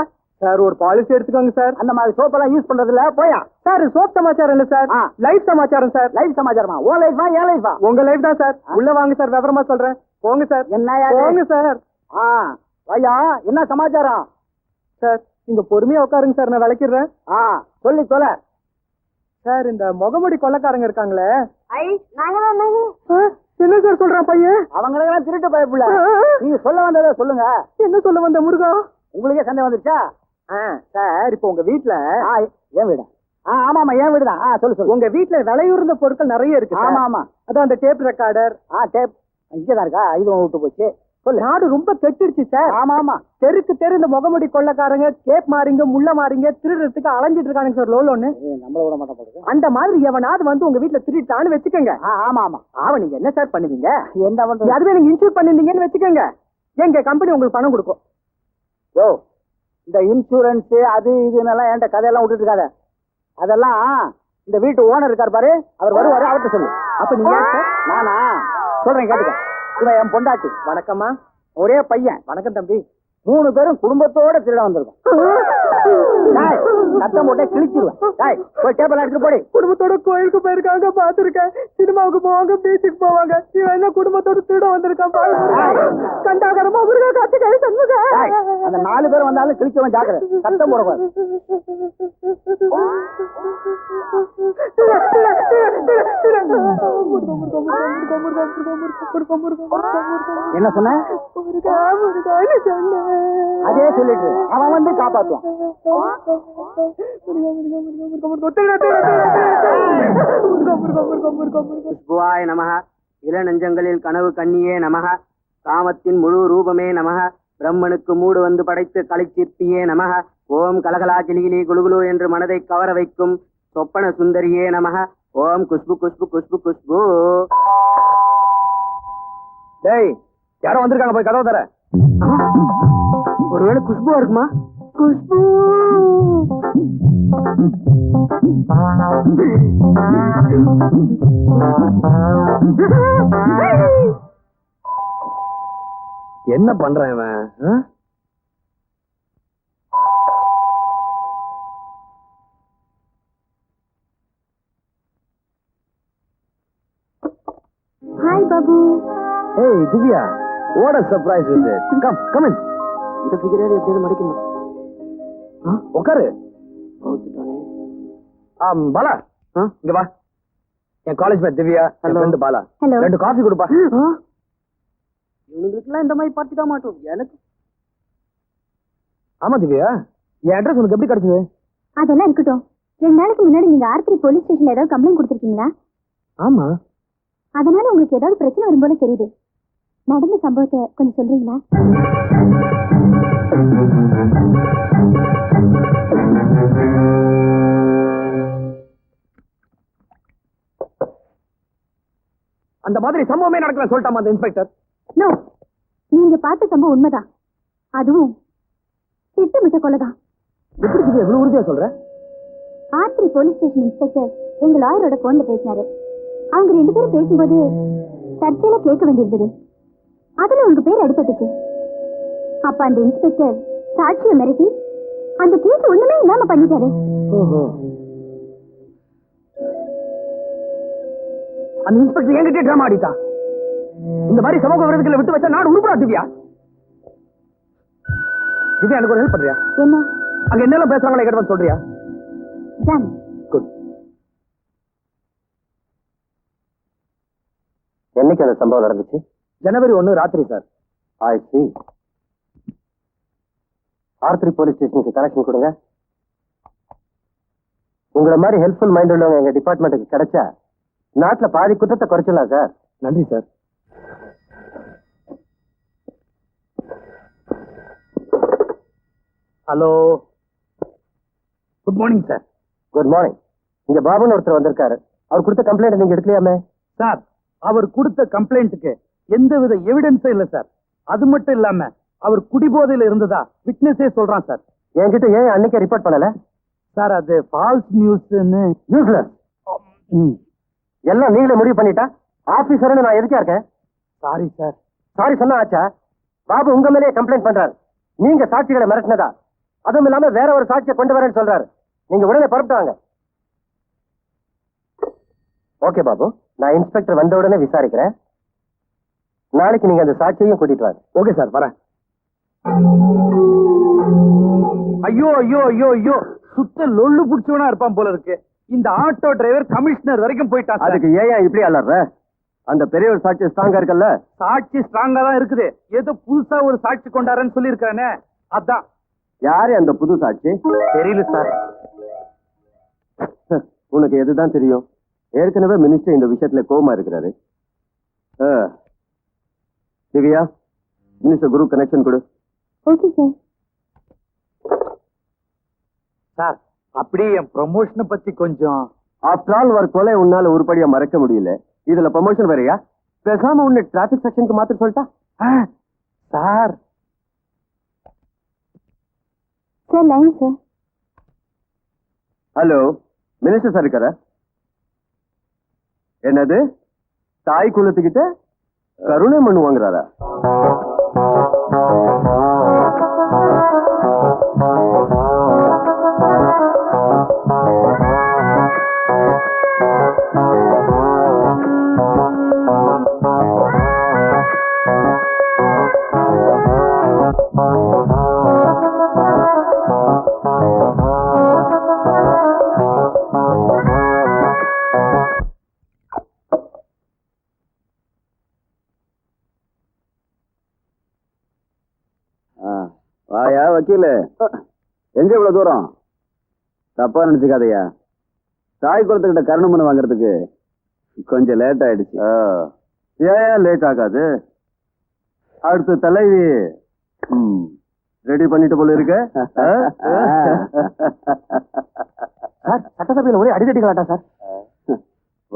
சார் ஒரு பாலிசி எடுத்துக்கோங்க சார். அந்த மாதிரி சோப்பெல்லாம் யூஸ் பண்றது இல்ல, போயா. சார் சோப் சமாச்சாரம் இல்ல சார், லைஃப் சமாச்சாரம் சார். லைஃப் சமாச்சாரமா? ஓ லைஃபா ஏ லைஃபா? உங்க லைஃப் தான் சார். உள்ள வாங்க சார், விவரமா சொல்றேன். போங்க சார். என்ன போங்க சார். ஐயா என்ன சமாச்சாரம்? சார் நீங்க பொறுமையா உட்காருங்க சார், நான் விளக்கிடுறேன். சொல்லி தொலை. சார் இந்த முகமுடி கொள்ளக்காரங்க இருக்காங்களே, நாங்க என்ன சார் சொல்றான் பையன்? அவங்களெல்லாம் திருட்டு பயப்புல. நீங்க சொல்ல வந்ததை சொல்லுங்க. என்ன சொல்ல வந்த முருகா? உங்களுக்கே சந்தேகம் வந்துருச்சா? சார் இப்ப உங்க வீட்டுல ஏன் வீடு? ஆமாமா ஏன் வீடுதான். சொல்லு. உங்க வீட்டுல விலையுறந்த பொருட்கள் நிறைய இருக்கு. ஆமா ஆமா. அதான் அந்த டேப் ரெக்கார்டர். டேப் இங்கதான் இருக்கா? இது விட்டு போச்சு. சொல்லு. நாடு ரொம்ப கெட்டுடுச்சு சார். ஆமா ஆமா. தெருக்கு தெரு இந்த முகமுடி கொள்ளக்காரங்க கேப் மாறிங்க முள்ள மாறிங்க திருடுறதுக்கு அலைஞ்சிட்டு இருக்கானுங்க சார். லோலோன்னு நம்மள விட மாட்டோம் போடுது. அந்த மாதிரி எவனாவது வந்து உங்க வீட்டுல திருட்டான்னு வச்சுக்கோங்க. ஆமா ஆமா. அவன் நீங்க என்ன சார் பண்ணுவீங்க? என்ன பண்றது? அதுவே நீங்க இன்சூர் பண்ணிருந்தீங்கன்னு வச்சுக்கோங்க, எங்க கம்பெனி உங்களுக்கு பணம் கொடுக்கும். யோ இந்த இன்சூரன்ஸ் அது இதுன்னெல்லாம் என்கிட்ட கதையெல்லாம் விட்டுட்டு இருக்காத. அதெல்லாம் இந்த வீட்டு ஓனர் இருக்காரு பாரு, அவர் வருவாரு, அவர்கிட்ட சொல்லு. அப்ப நீங்க யார் சார்? நானா? சொல்றேன் கேட்டுக்க. இவன் என் பொண்டாட்டி. வணக்கம்மா. ஒரே பையன். வணக்கம் தம்பி. 3 பேரும் குடும்பத்தோட திருட வந்திருக்கோம். சத்தம் போட்டே கிழிச்சிருவேன். போய் டேபிள் எடுத்துட்டு போடி. குடும்பத்தோட கோயிலுக்கு போயிருக்காங்க, பாத்துருக்கேன். சினிமாவுக்கு போவாங்க, பீச்சுக்கு போவாங்க. இவன் என்ன குடும்பத்தோட திருட வந்திருக்கான்? கண்டாகரமா முருகா காத்து கை சண்முக. அந்த 4 பேர் வந்தாலும் கிழிச்சவன் ஜாக்கிரதை. சத்தம் போடக்கூடாது. என்ன சொன்ன? அதே சொல்லிட்டு அவன் வந்து காப்பாத்துவான். புஷ்புவாய நமஹ, இளநெஞ்சங்களில் கனவு கண்ணியே நமஹ, காமத்தின் முழு ரூபமே நமஹ, பிரம்மனுக்கு மூடு வந்து படைத்து கலைச்சிற்பியே நமஹ, ஓம் கலகலா கிளிகிளி குலுகுலு என்று மனதை கவர வைக்கும் சொப்பன சுந்தரியே நமஹ, ஓம் குஷ்பு குஷ்பு குஷ்பு குஷ்பு. டேய் யாரோ வந்திருக்காங்க, போய் கதவை தர. ஒருவேளை குஷ்புவா இருக்குமா? குஷ்பு என்ன பண்றான் இவன்? Hi Babu. Hey Divya, what a surprise visit. Come in. இந்த ஃபிகரையாவது எப்படியாவது மடிக்கணும். உட்காரு. கவுத்துட்டானே. பாலா இங்க வா. என் காலேஜ் மேட் திவ்யா, என் ஃப்ரெண்ட் பாலா. Hello. 2 காஃபி கொடுப்பா. இவனுங்களுக்குலாம் இந்த மாதிரி பார்ட்டி தான் மாட்டோம். எனக்கு ஆமா திவ்யா, என் அட்ரஸ் உனக்கு எப்படி கிடைச்சது? அதெல்லாம் இருக்கட்டும். 2 நாளைக்கு முன்னாடி நீங்க ஆர்த்திரி போலீஸ் ஸ்டேஷன்ல ஏதாவது கம்ப்ளைண்ட் கொடுத்திருக்கீங்களா? ஆமா. அதனால உங்களுக்கு ஏதாவது பிரச்சனை வரும் போல தெரியுது. நடந்த சம்பவத்தை கொஞ்சம் சொல்றீங்களா? அந்த மாதிரி சம்பவமே நடக்கல சொல்லிட்டாமா அந்த இன்ஸ்பெக்டர். நோ, நீங்க பார்த்த சம்பவம் உண்மைதான். அதுவும் திட்டமிட்ட கொலைதான். எப்படி திவ்யா இவ்வளவு உறுதியா சொல்ற? ஆர்த்திரி போலீஸ் ஸ்டேஷன் இன்ஸ்பெக்டர் எங்க லாயரோட போன்ல பேசினாரு. அவங்க 2 பேரும் பேசும்போது தற்செயலா கேட்க வேண்டியிருந்தது. அதுல உங்க பேர் அடிபட்டுச்சு. அப்ப அந்த இன்ஸ்பெக்டர் சாட்சியை மிரட்டி அந்த கேஸ் ஒண்ணுமே இல்லாம பண்ணிட்டாரு. அந்த இன்ஸ்பெக்டர் என்கிட்ட டிராமா ஆடிட்டா. இந்த மாதிரி சமூக விரோதிகளை விட்டு வச்சா நாடு உருப்படா திவ்யா. திவ்யா எனக்கு ஒரு ஹெல்ப் பண்றியா? என்ன? அங்க என்னெல்லாம் பேசுறாங்களே என்கிட்ட வந்து சொல்றியா? டன். குட். என்னைக்கு அந்த சம்பவம் நடந்துச்சு? ஜனவரி 1 ராத்திரி சார். ஐ சி. ஆர்த்திரி போலீஸ் ஸ்டேஷனுக்கு கனெக்ஷன் கொடுங்க. உங்களை மாதிரி ஹெல்ப்ஃபுல் மைண்ட் உள்ளவங்க எங்க டிபார்ட்மெண்ட்டுக்கு கிடைச்சா நாட்டுல பாதி குற்றத்தை குறைச்சிடலாம் சார். நன்றி sir. Hello, good morning sir. Good morning. இங்க பாபுன்னு ஒருத்தர் வந்திருக்காரு. அவர் கொடுத்த கம்ப்ளைண்ட் நீங்க எடுக்கலையாமே? சார் அவர் கொடுத்த கம்ப்ளைண்ட்டுக்கு எந்தவித எவிடன்ஸும் இல்ல சார். அது மட்டும் இல்லாம அவர் குடிபோதையில இருந்ததா விட்னஸே சொல்றான் சார். என்கிட்ட ஏன் அன்னைக்கே ரிப்போர்ட் பண்ணல? சார் அது ஃபால்ஸ் நியூஸ்ன்னு. யூஸ்லெஸ். எல்லாம் நீங்களே முடிவு பண்ணிட்டா ஆபீசர்னு நான் எதுக்கா இருக்கேன்? Sorry sir. சாரி சொன்னா ஆச்சா? பாபு உங்க மேலேயே கம்ப்ளைண்ட் பண்றாரு. நீங்க சாட்சிகளை மிரட்டினதா, அதுவும் இல்லாம வேற ஒரு சாட்சியை கொண்டு வரேன்னு சொல்றாரு. நீங்க உடனே புறப்பட்டு வாங்க. ஓகே பாபு, நான் இன்ஸ்பெக்டர் வந்த உடனே விசாரிக்கிறேன். நாளைக்கு நீங்க அந்த சாட்சியையும் கூட்டிட்டு வாங்க. ஓகே சார், வரேன். ஐயோ ஐயோ ஐயோ ஐயோ, சுத்த லொள்ளு புடிச்சவனா இருப்பான் போல இருக்கு. இந்த ஆட்டோ டிரைவர் கமிஷனர் வரைக்கும் போயிட்டான். அதுக்கு ஏன் இப்படி அலற? அந்த பெரிய ஒரு சாட்சி ஸ்ட்ராங்கா இருக்குல்ல? சாட்சி ஸ்ட்ராங்கா தான் இருக்குது. ஏதோ புதுசா ஒரு சாட்சி கொண்டாரன்னு சொல்லி இருக்கானே, அதான். யாரு அந்த புது சாட்சி? தெரியல சார். உனக்கு எதுதான் தெரியும்? ஏற்கனவே மினிஸ்டர் இந்த விஷயத்துல கோவமா இருக்கிறாரு. திவ்யா, மினிஸ்டர் குரு கனெக்ஷன் கொடு. Okay sir. சார் அப்படியே என் ப்ரொமோஷனை பத்தி கொஞ்சம். ஆஃப்டர் ஆல் ஒரு கொலை உன்னால உருப்படியா மறக்க முடியல. இதுல ப்ரமோஷன் வேறையா? பேசாம உன்னை டிராபிக் செக்ஷனுக்கு மாத்திர சொல்லிட்டா? Sir sir line sir. Hello, minister sir இருக்காரா? என்னது, தாய் குலத்துக்கிட்ட கருணை மண்ணு வாங்குறாரா? வாயா வக்கீல, எங்க இவ்வளவு தூரம்? தப்பா நினைச்சுக்காதையா, தாய் குளத்துக்கிட்ட கருணமனு வாங்குறதுக்கு கொஞ்சம் லேட் ஆயிடுச்சு. ஏன் லேட் ஆகாது? அடுத்த தலைவி ரெடி பண்ணிட்டு போல இருக்க. சட்டசபையில ஒரே அடிதடி கலாட்டா சார்.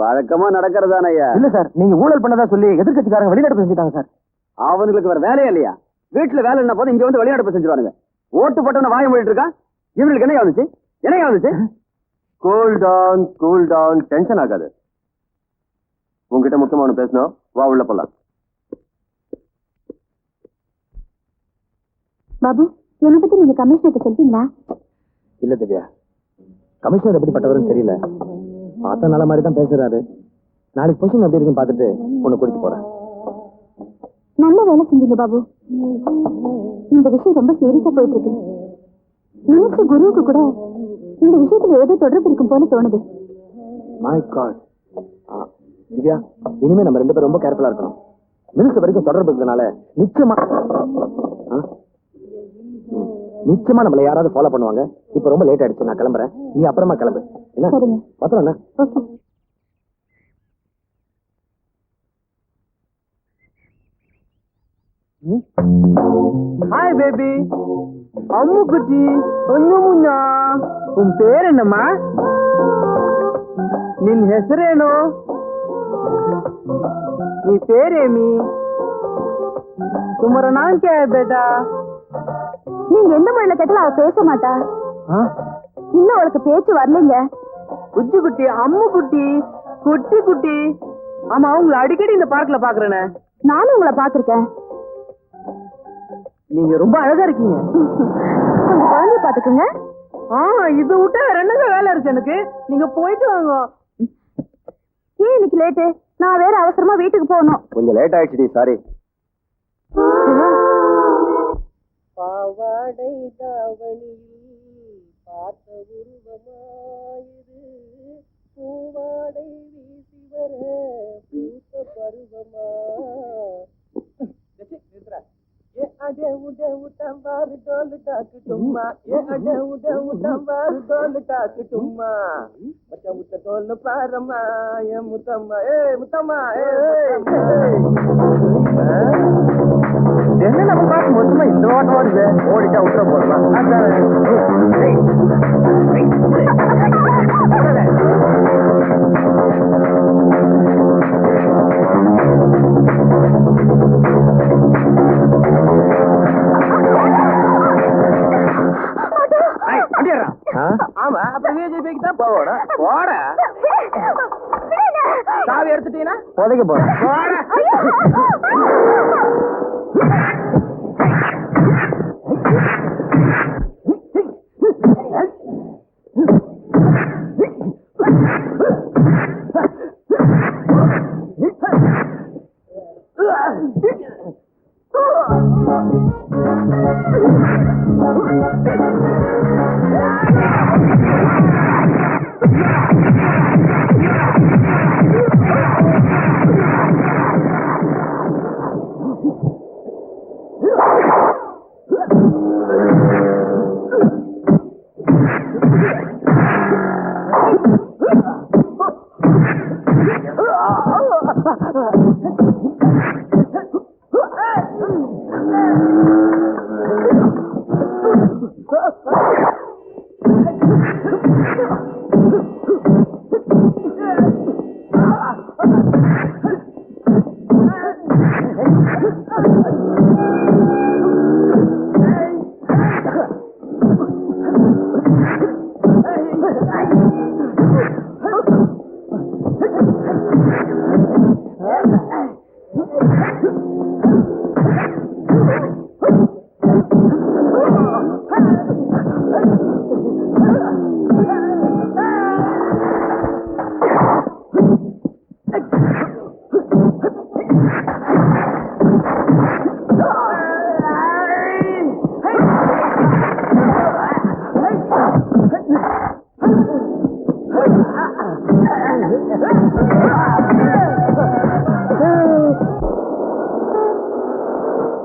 வழக்கமா நடக்கிறதானய்யா? இல்ல சார், நீங்க ஊழல் பண்ணதா சொல்லி எதிர்கட்சிக்காரங்க வெளிநடப்பு செஞ்சுட்டாங்க சார். அவனுக்கு வேற வேலையா இல்லையா? வீட்டுல வேலை என்ன போது இங்க வந்து வெளிநடப்பு செஞ்சுருவானுங்க. ஓட்டு போட்டவன வாய மூடிட்டு இருக்கான். இவங்களுக்கு என்ன வந்துச்சு? என்ன வந்துச்சு? Cool down, cool down, tension ஆகாது. உங்ககிட்ட முக்கியமா ஒண்ணு பேசணும், வா உள்ள போலாம். பாபு, என்னை பத்தி நீங்க கமிஷனர்கிட்ட சொல்லிட்டீங்களா? இல்ல திவ்யா, கமிஷனர் எப்படிப்பட்டவருன்னு தெரியல. பார்த்தா நல்ல மாதிரி தான் பேசுறாரு. நாளைக்கு பொசிஷன் எப்படி இருக்குன்னு பார்த்துட்டு ஒண்ணு கூட்டிட்டு போறேன். நல்ல வேலை செஞ்சீங்க பாபு. இந்த விஷயம் ரொம்ப சீரியஸா போயிட்டு இருக்கு. மினிஸ்டர் குருவுக்கு கூட இந்த விஷயத்துல ஏதோ தொடர்பு இருக்கும் போல தோணுது. My God. திவ்யா, இனிமே நம்ம ரெண்டு பேரும் ரொம்ப கேர்ஃபுல்லா இருக்கணும். மினிஸ்டர் வரைக்கும் தொடர்பு இருக்கிறதுனால நிச்சயமா நம்மள யாராவது ஃபாலோ பண்ணுவாங்க. இப்ப ரொம்ப லேட் ஆயிடுச்சு, நான் கிளம்புறேன். நீ அப்புறமா கிளம்பு. என்ன சரிங்க. பத்திரம் என்ன? ஓகே. ஹாய் பேபி, அம்மு குட்டி, முன்னா. உன் பேர் என்னம்மா? ನಿನ್ ಹೆಸರೇನು? ನೀ ಪೇರೇಮಿ? तुम्हारा नाम क्या है बेटा? நீங்க எந்த மொழியில கேட்டாலும் அவ பேச மாட்டா. இன்னும் அவளுக்கு பேச்சு வரலைங்க. குச்சி குட்டி, அம்மு குட்டி, குட்டி குட்டி. ஆமா, உங்களை அடிக்கடி இந்த பார்க்ல பாக்குறேனே. நானும் உங்களை பாத்திருக்கேன். நீங்க ரொம்ப அழகா இருக்கீங்க. உங்க குழந்தைய பாத்துக்குங்க. இது விட்டா வேற என்னங்க வேலை இருக்கு எனக்கு? நீங்க போயிட்டு வாங்க. ஏன் இன்னைக்கு லேட்டு? நான் வேற அவசரமா வீட்டுக்கு போகணும். கொஞ்சம் லேட் ஆயிடுச்சு, சாரி. பாவாடை தாவணியில் பார்த்த உருவமாயிரு, பூவாடை வீசி வர பூத்த பருவமா. ये अडे उडे उटंबार डोल टाक टुम्मा, ये अडे उडे उटंबार डोल टाक टुम्मा. मचा उट डोल पारमा, ये मुतम्मा, ए मुतम्मा, ए என்ன நம்ம பார்த்து மொத்தமா இந்த ஓட்டம் ஓடுது. ஓடிட்டா உத்தர போடலாம். ஆமா அப்புறம் விஜிபிக்கு தான் போகணும் போட சாவி எடுத்துட்டீங்கன்னா புதைக்க போறேன்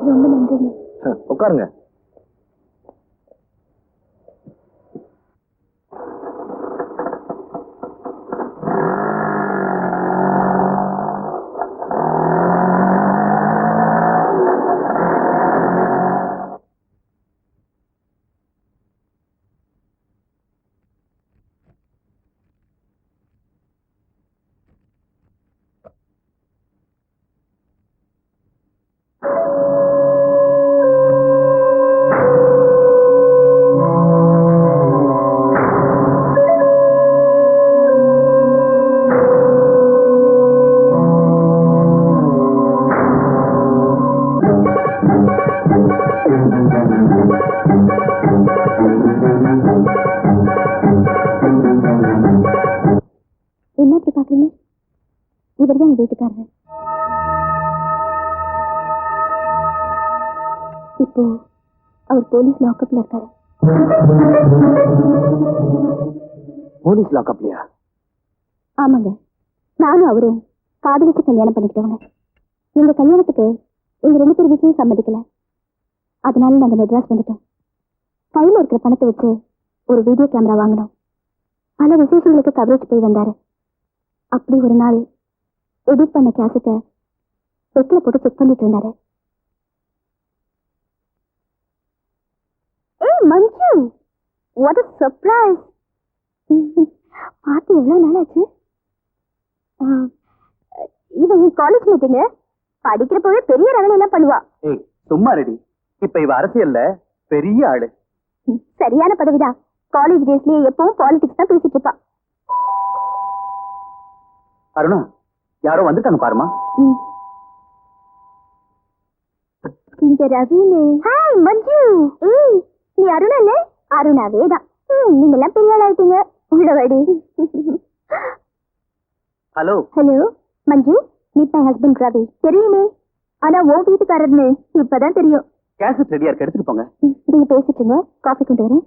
ரொம்ப நன்றிங்க. உட்காருங்க. என்ன அப்படி பாக்குறீங்க? இவர்தான் என் வீட்டுக்காரர். இப்போ அவர் போலீஸ் லாக்அப்ல இருக்காரு. போலீஸ் லாக்அப்லையா? ஆமாங்க, நானும் அவரும் காதலிச்சு கல்யாணம் பண்ணிக்கிட்டவங்க. எங்க கல்யாணத்துக்கு எங்க 2 பேர் வீட்லயும் சம்மதிக்கல. அதனால நாங்க மெட்ராஸ் வந்துட்டோம். கையில இருக்கிற பணத்தை வச்சு ஒரு வீடியோ கேமரா வாங்கினோம். பல விசேஷங்களுக்கு கவரேஜ் போய் வந்தாரு. அப்படி ஒரு நாள் எடிட் பண்ண கேசட்டை செட்டில் போட்டு செக் பண்ணிட்டு இருந்தாரு. ஏய் மஞ்சு, வாட் a surprise! பார்த்து எவ்வளவு நாள் ஆச்சு? இவன் என் காலேஜ் மீட்டிங்க. படிக்கிறப்பவே பெரிய ரகலை எல்லாம் பண்ணுவா. ஏய் சும்மா ரெடி. இப்ப இவ அரசியல்ல பெரிய ஆளு. சரியான பதவிதான். காலேஜ் டேஸ்லயே எப்பவும் பாலிடிக்ஸ் தான் பேசிட்டு இருப்பா. அருணா, யாரோ வந்துட்டாங்க பாருமா. இங்க ரவின்னு. ஹாய் மஞ்சு. ஏய் நீ அருணா இல்ல? அருணாவே தான். நீங்க எல்லாம் பெரிய ஆள் ஆயிட்டீங்க. உள்ளவாடி. Hello. Hello Manju, meet my husband Ravi. தெரியுமே, ஆனா உன் வீட்டுக்காரர்னு இப்பதான் தெரியும். கேசட் ரெடியா இருக்கு, எடுத்துட்டு போங்க. நீங்க பேசிட்டுங்க, காஃபி கொண்டு வரேன்.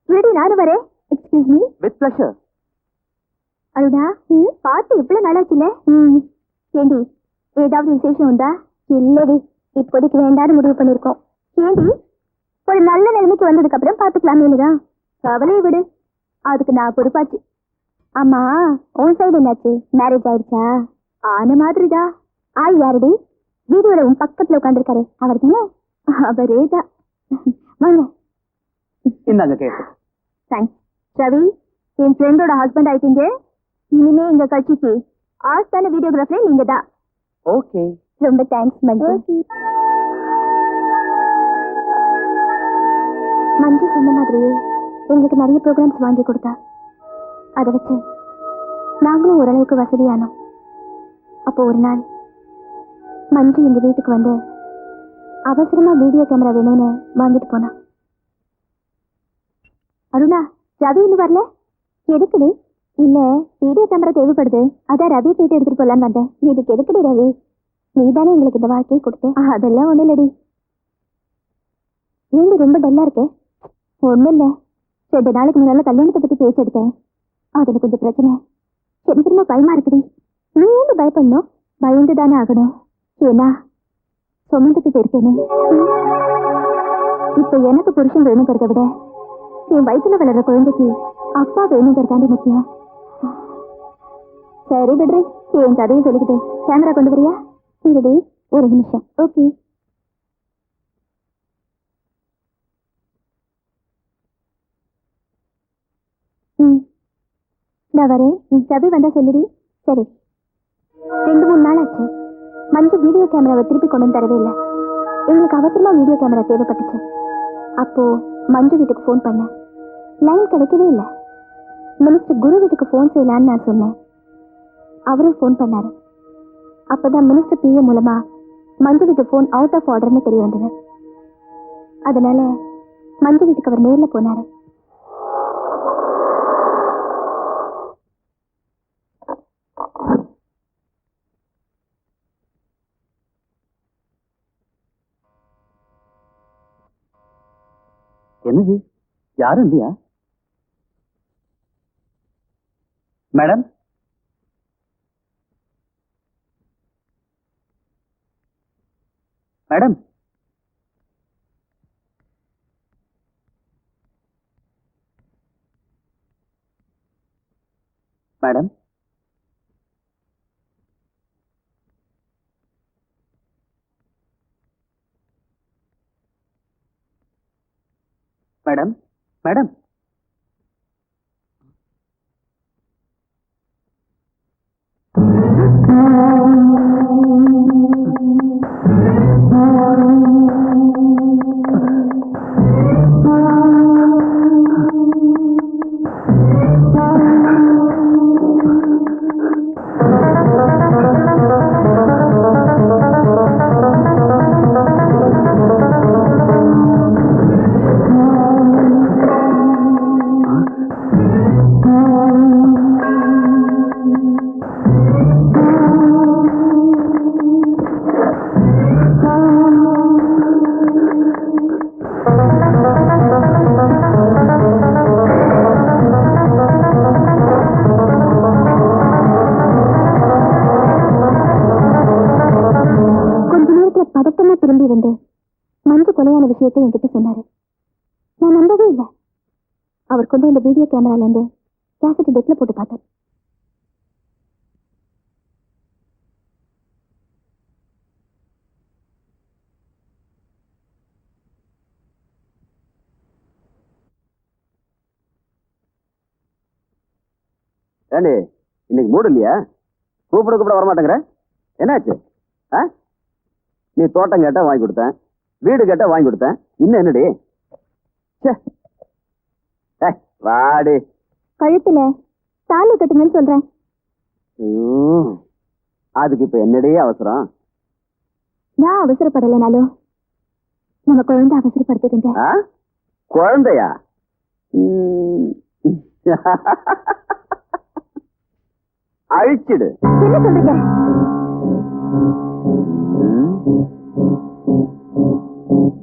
இருடி நானும் வரேன். Excuse me. With pleasure. Aruna, பார்த்து எவ்வளவு நாளாச்சுல? ஏண்டி ஏதாவது விசேஷம் உண்டா? இல்லடி, இப்போதைக்கு வேண்டாம்னு முடிவு பண்ணிருக்கோம். ஏண்டி, ஒரு நல்ல நிலைமைக்கு வந்ததுக்கு அப்புறம் பாத்துக்கலாமேனுதான். கவலையை விடு, அதுக்கு நான் பொறுப்பாச்சு. ஆமா, உன் சைடு என்னாச்சு? மேரேஜ் ஆயிடுச்சா? ஆன மாதிரிதா. ஆய் யாரடி? வீடியோல உன் பக்கத்துல உட்காந்துருக்காரு அவர் தானே? அவரேதான். வாங்க. இந்தாங்க கேசட். தேங்க்ஸ் ரவி. என் ஃப்ரெண்டோட ஹஸ்பண்ட் ஆயிட்டீங்க. இனிமே எங்க கட்சிக்கு ஆஸ்தான வீடியோகிராஃபரே நீங்க தான். ஓகே, ரொம்ப தேங்க்ஸ் மஞ்சு. மஞ்சு சொன்ன மாதிரியே எங்களுக்கு நிறைய ப்ரோக்ராம்ஸ் வாங்கி கொடுத்தா. அதை வச்சு நாங்களும் ஓரளவுக்கு வசதியானோம். அப்போ ஒரு நாள் மஞ்சு எங்க வீட்டுக்கு வந்து அவசரமா வீடியோ கேமரா வேணும்னு வாங்கிட்டு போனா. அருணா, ரவி இன்னும் வரல? எதுக்குடி? இல்ல, வீடியோ கேமரா தேவைப்படுது, அதான் ரவி கேட்டு எடுத்துட்டு போலான்னு வந்தேன். இதுக்கு எதுக்குடி ரவி? நீ தானே எங்களுக்கு இந்த வாழ்க்கையை கொடுத்தேன். அதெல்லாம் ஒண்ணு இல்லடி. ஏண்டி ரொம்ப டல்லா இருக்கே? ஒண்ணும் இல்ல, 2 நாளைக்கு முன்னால கல்யாணத்தை பத்தி பேசி எடுத்தேன். அதுல கொஞ்சம் பிரச்சனை. எனக்கு திரும்ப பயமா இருக்குடி. நீ ஏன் பயப்படணும்? பயந்து தானே ஆகணும். ஏன்னா சுமந்துட்டு இருக்கேனே. இப்ப எனக்கு புருஷன் வேணுங்கிறத விட என் வயிற்றுல வளர்ற குழந்தைக்கு அப்பா வேணுங்கிறதாண்டி முக்கியம். சரி விடுறி, என் கதையை சொல்லிக்கிட்டு கேமரா கொண்டு வரியா? சரிடி, ஒரு நிமிஷம். ஓகே. நான் வரேன். ரவி வந்தா சொல்லிடி. சரி. 2-3 நாள் ஆச்சு. மஞ்சு வீடியோ கேமராவை திருப்பி கொண்டு தரவே இல்லை. எங்களுக்கு அவசரமா வீடியோ கேமரா தேவைப்பட்டுச்சு. அப்போ மஞ்சு வீட்டுக்கு ஃபோன் பண்ணேன். லைன் கிடைக்கவே இல்லை. மினிஸ்டர் குரு வீட்டுக்கு ஃபோன் செய்யலான்னு நான் சொன்னேன். அவரும் ஃபோன் பண்ணாரு. அப்பதான் மினிஸ்டர் பிஏ மூலமா மஞ்சு வீட்டு ஃபோன் அவுட் ஆஃப் ஆர்டர்னு தெரிய வந்தது. அதனால மஞ்சு வீட்டுக்கு அவர் நேர்ல போனாரு. என்னது, யாரும் இல்லையா? Madam, madam, madam, madam, madam, திரும்பி வந்து மஞ்சு கொலையான விஷயத்தை என்கிட்ட சொன்னாரு. நான் நம்பவே இல்லை. அவர் கொண்டு வந்த வீடியோ கேமரால இருந்து கேசட் டெக்ல போட்டு பார்த்தேன். ஏண்டி, இன்னைக்கு மூடு இல்லையா? கூப்பிட வரமாட்டேங்கிற, என்னாச்சு? நீ தோட்டம் கேட்டா வாங்கி கொடுத்தேன், வீடு கேட்டா வாங்கி கொடுத்தேன், இன்னும் என்னடி? வாடி, கழுத்துல தாலி கட்டுங்கன்னு சொல்றேன். அதுக்கு இப்ப என்னடி அவசரம்? நான் அவசரப்படலைனாலும் நம்ம குழந்தை அவசரப்படுத்துதுங்க. குழந்தையா? அழிச்சிடு. என்ன சொல்றீங்க?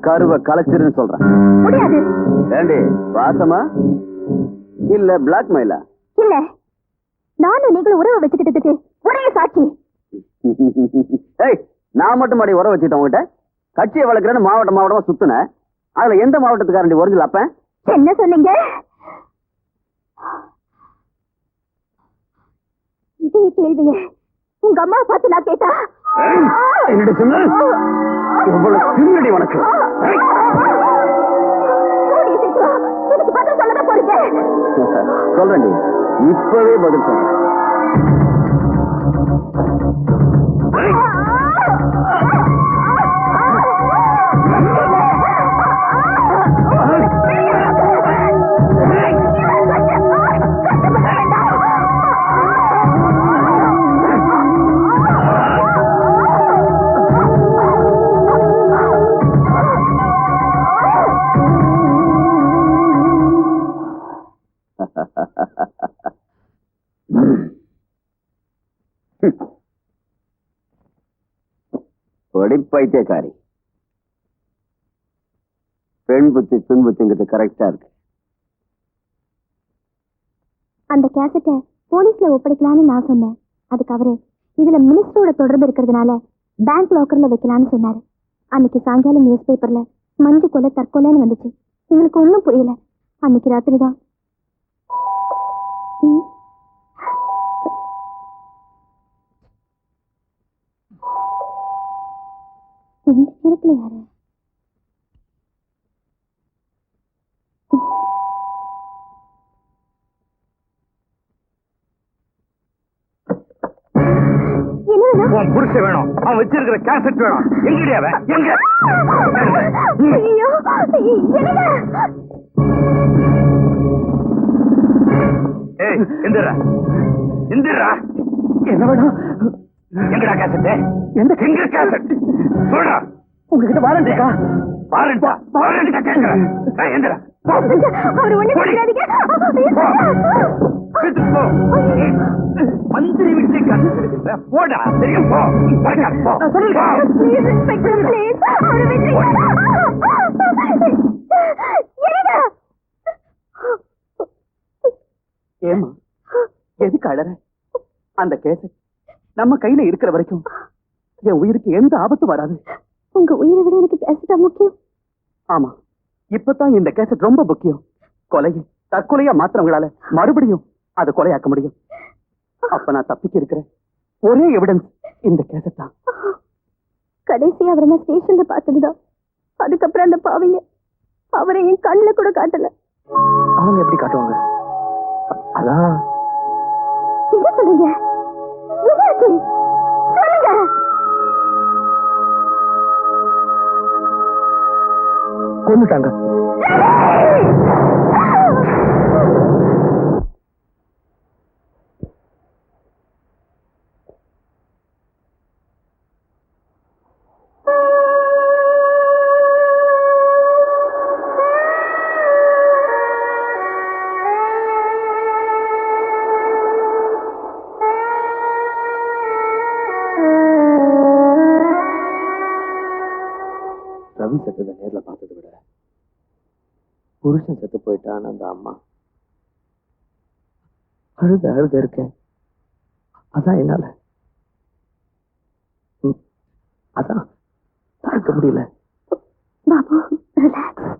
கருவை கலைச்சிருன்னு சொல்றேன். முடியாது. ஏண்டி, வாசமா இல்ல பிளாக்மெயிலா? இல்ல, நானும் நீங்களும் உறவு வச்சுக்கிட்டதுக்கு ஒரே சாட்சி. ஏய், நான் மட்டும் மாடி உறவு வச்சுக்கிட்டேன் உங்ககிட்ட. கட்சியை வளர்க்கிறேன்னு மாவட்டமா சுத்துன. அதுல எந்த மாவட்டத்துக்காரண்டி ஒரிஜினல் அப்ப? என்ன சொன்னீங்க? இதே கேள்விய உங்க அம்மா பார்த்து நான் கேட்டா என்னடி சொன்ன? இவ்வளவு திமிரடி உனக்கு? எனக்கு பதில் சொல்லதான் போறீங்க. சொல்றேன்டி, இப்பவே பதில் சொல்றேன். படி பைத்தியக்காரி. பெண் புத்தி துன்புத்திங்கிறது கரெக்டா இருக்கு. அந்த கேசட்டை போலீஸ்ல ஒப்படைக்கலாம்னு நான் சொன்னேன். அதுக்கு அவரு இதுல மினிஸ்டரோட தொடர்பு இருக்கிறதுனால பேங்க் லாக்கர்ல வைக்கலாம்னு சொன்னாரு. அன்னைக்கு சாயங்காலம் நியூஸ் பேப்பர்ல மஞ்சு கொலை தற்கொலைன்னு வந்துச்சு. எங்களுக்கு ஒன்றும் புரியல. அன்னைக்கு ராத்திரி தான் இந்த நேரத்துல யாரு? என்ன வேணும்? உன் புருஷன் வேணும். அவன் வச்சிருக்கிற கேசட் வேணும். எங்கடியா அவன்? எங்க? ஐயோ, என்னங்க? ஏய், எந்திரா. எந்திரா. என்ன வேணும்? எங்கடா கேசட்? எங்க கேசட்? சொல்றா. உங்ககிட்ட வாரண்ட் இருக்கா? வாரண்டா? வாரண்டா கேக்குறேன். ஏய், எந்திரா. அவரு ஒண்ணு செய்யாதீங்க. மந்திரி விட்டு கண்டுபிடிக்கிற போடா. தெரியும் போ. Please inspector, please. அவரு விட்டுருங்க. ஏமா எதுக்கு அழற? அந்த கேஸ் நம்ம கையில இருக்கிற வரைக்கும் என் உயிருக்கு எந்த ஆபத்தும் வராது. உங்க உயிரை விட எனக்கு கேசட்டா முக்கியம். ஆமா, இப்பதான் இந்த கேசட் ரொம்ப முக்கியம். கொலையை தற்கொலையா மாத்திரவங்களால மறுபடியும் அதை கொலையாக்க முடியும். அப்ப நான் தப்பிக்க இருக்கிறேன் ஒரே எவிடன்ஸ் இந்த கேசட் தான். கடைசி அவரை நான் ஸ்டேஷன்ல பார்த்ததுதான். அதுக்கப்புறம் அந்த பாவிங்க அவரை என் கண்ணுல கூட காட்டல. அவங்க எப்படி காட்டுவாங்க? அதான் என்ன சொல்றீங்க? என்னாச்சு சொல்லுங்க. கொன்னுட்டாங்க. ரவி செத்ததை நேர்ல பார்த்ததை விட புருஷன் செத்து போயிட்டான்னு அந்த அம்மா அழுத இருக்கேன். அதான் என்னால அதான் தாக்க முடியல. பாபு, ரிலாக்ஸ்.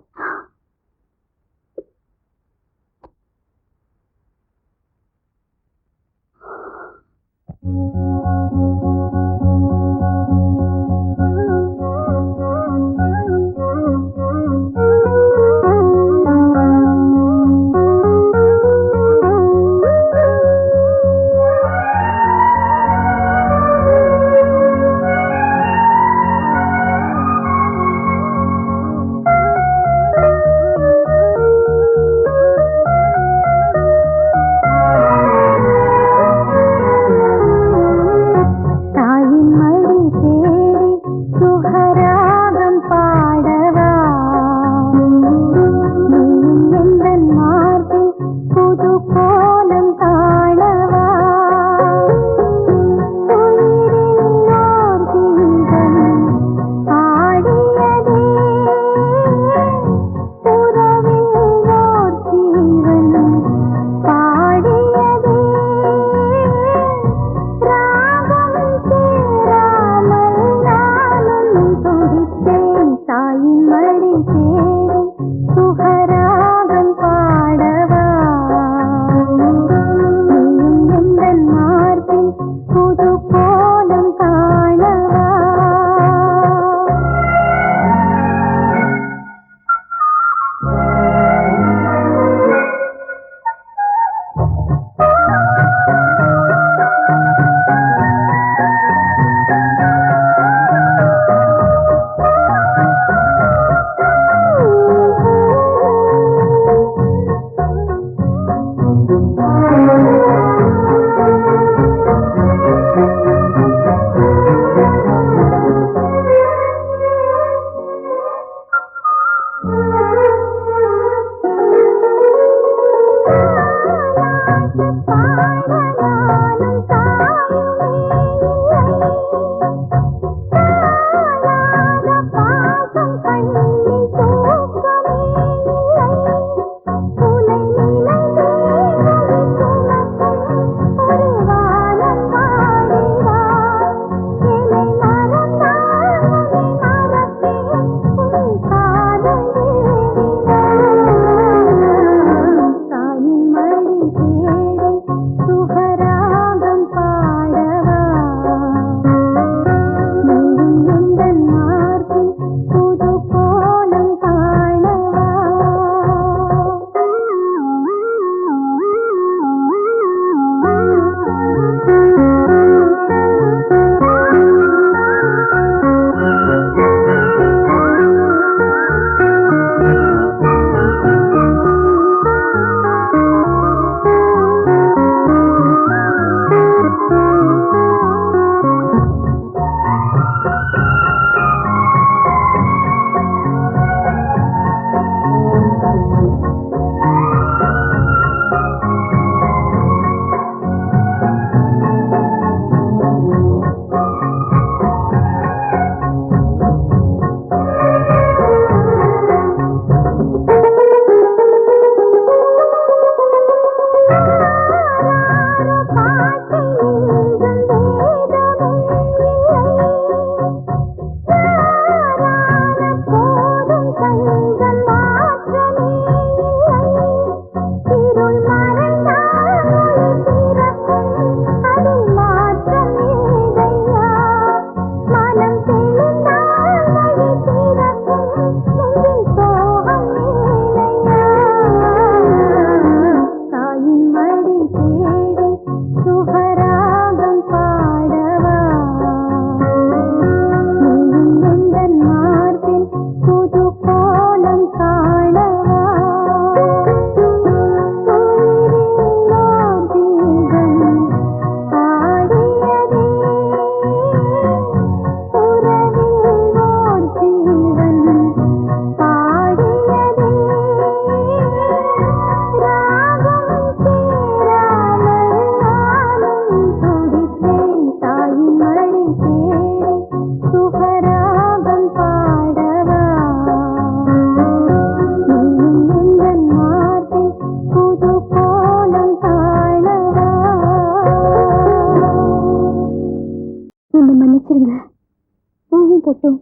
போட்டும்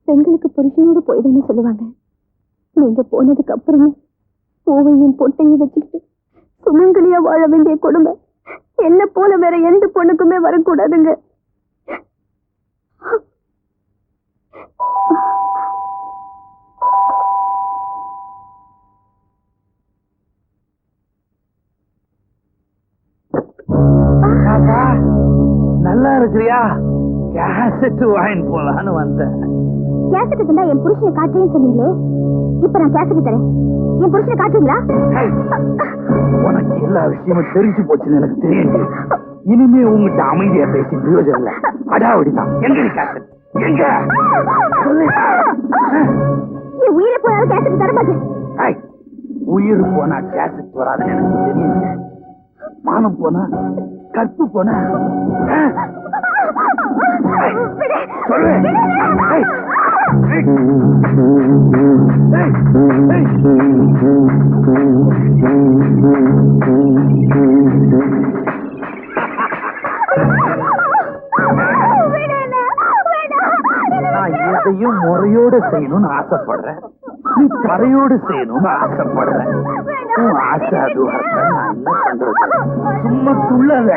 பெண்களுக்கு புருஷனோடு போயிடுன்னு சொல்லுவாங்க. நீங்க போனதுக்கு அப்புறமும் பூவையும் பொட்டையும் வச்சுக்கிட்டு சுமங்கலியா வாழ வேண்டிய கொடுமை என்ன போல வேற எந்த பொண்ணுக்குமே வரக்கூடாதுங்க. நல்லா இருக்கிறியா? கேசட் வாங்கி போலான்னு வந்தேன். கேசட் இருந்தா என் புருஷனை காட்டுறேன்னு சொன்னீங்களே, இப்ப நான் கேசட் தரேன். என் புருஷனை காட்டுறீங்களா? உனக்கு எல்லா விஷயமும் தெரிஞ்சு போச்சுன்னு எனக்கு தெரியுங்க. இனிமே உங்ககிட்ட அமைதியா பேசி பிரயோஜனம் இல்ல. அடாவடிதான். எங்க கேசட் எங்க சொல்லு. என் உயிரை போனாலும் கேசட் தர மாட்டேன். உயிர் போனா கேசட் வராதுன்னு எனக்கு தெரியுங்க. மானம் போனா கற்பு போனா சொல்லு. நான் எதையும் முறையோடு செய்யணும்னு ஆசைப்படுறேன். நீ தரையோடு செய்யணும்னு ஆசைப்படுறேன். உன் ஆசை அது நான் என்ன பண்றது? சும்மா துள்ளத.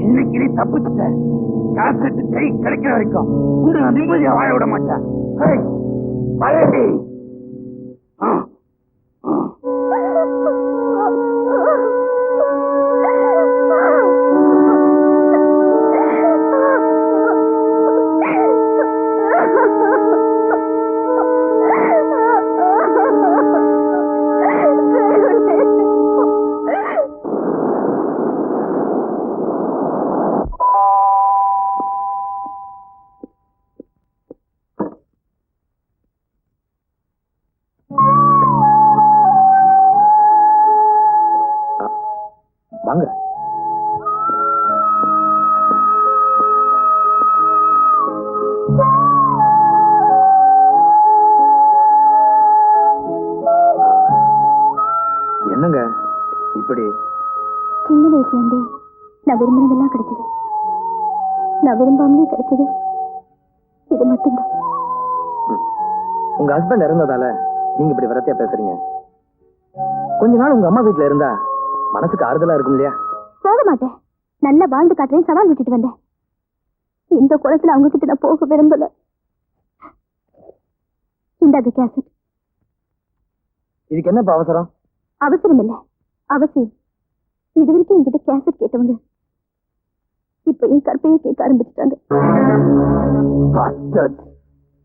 இன்னைக்கு நீ தப்பிச்சுட்ட. காசட்டு கை கிடைக்கிற வரைக்கும் உன்னை நான் நிம்மதியா வாழ விட மாட்டேன். வாங்க. என்னங்க இப்படி? சின்ன வயசுல இருந்தே நான் விரும்பினதெல்லாம் கிடைச்சது. நான் விரும்பாமலே கிடைச்சது இது மட்டும்தான். உங்க ஹஸ்பண்ட் இறந்ததால நீங்க இப்படி வரத்தையா பேசுறீங்க? கொஞ்ச நாள் உங்க அம்மா வீட்டுல இருந்தா மனசுக்கு ஆறுதலா இருக்கும் இல்லையா? போக மாட்டேன். நல்லா வாழ்ந்து காட்டுறேன். சவால் விட்டுட்டு வந்தேன். இந்த குளத்துல அவங்க கிட்ட நான் போக விரும்பல. இந்தாங்க கேசட். இதுக்கு என்ன இப்ப அவசரம்? அவசரம் இல்ல, அவசியம். இது வரைக்கும் என்கிட்ட கேசட் கேட்டவங்க இப்ப என் கற்பையை கேட்க ஆரம்பிச்சுட்டாங்க.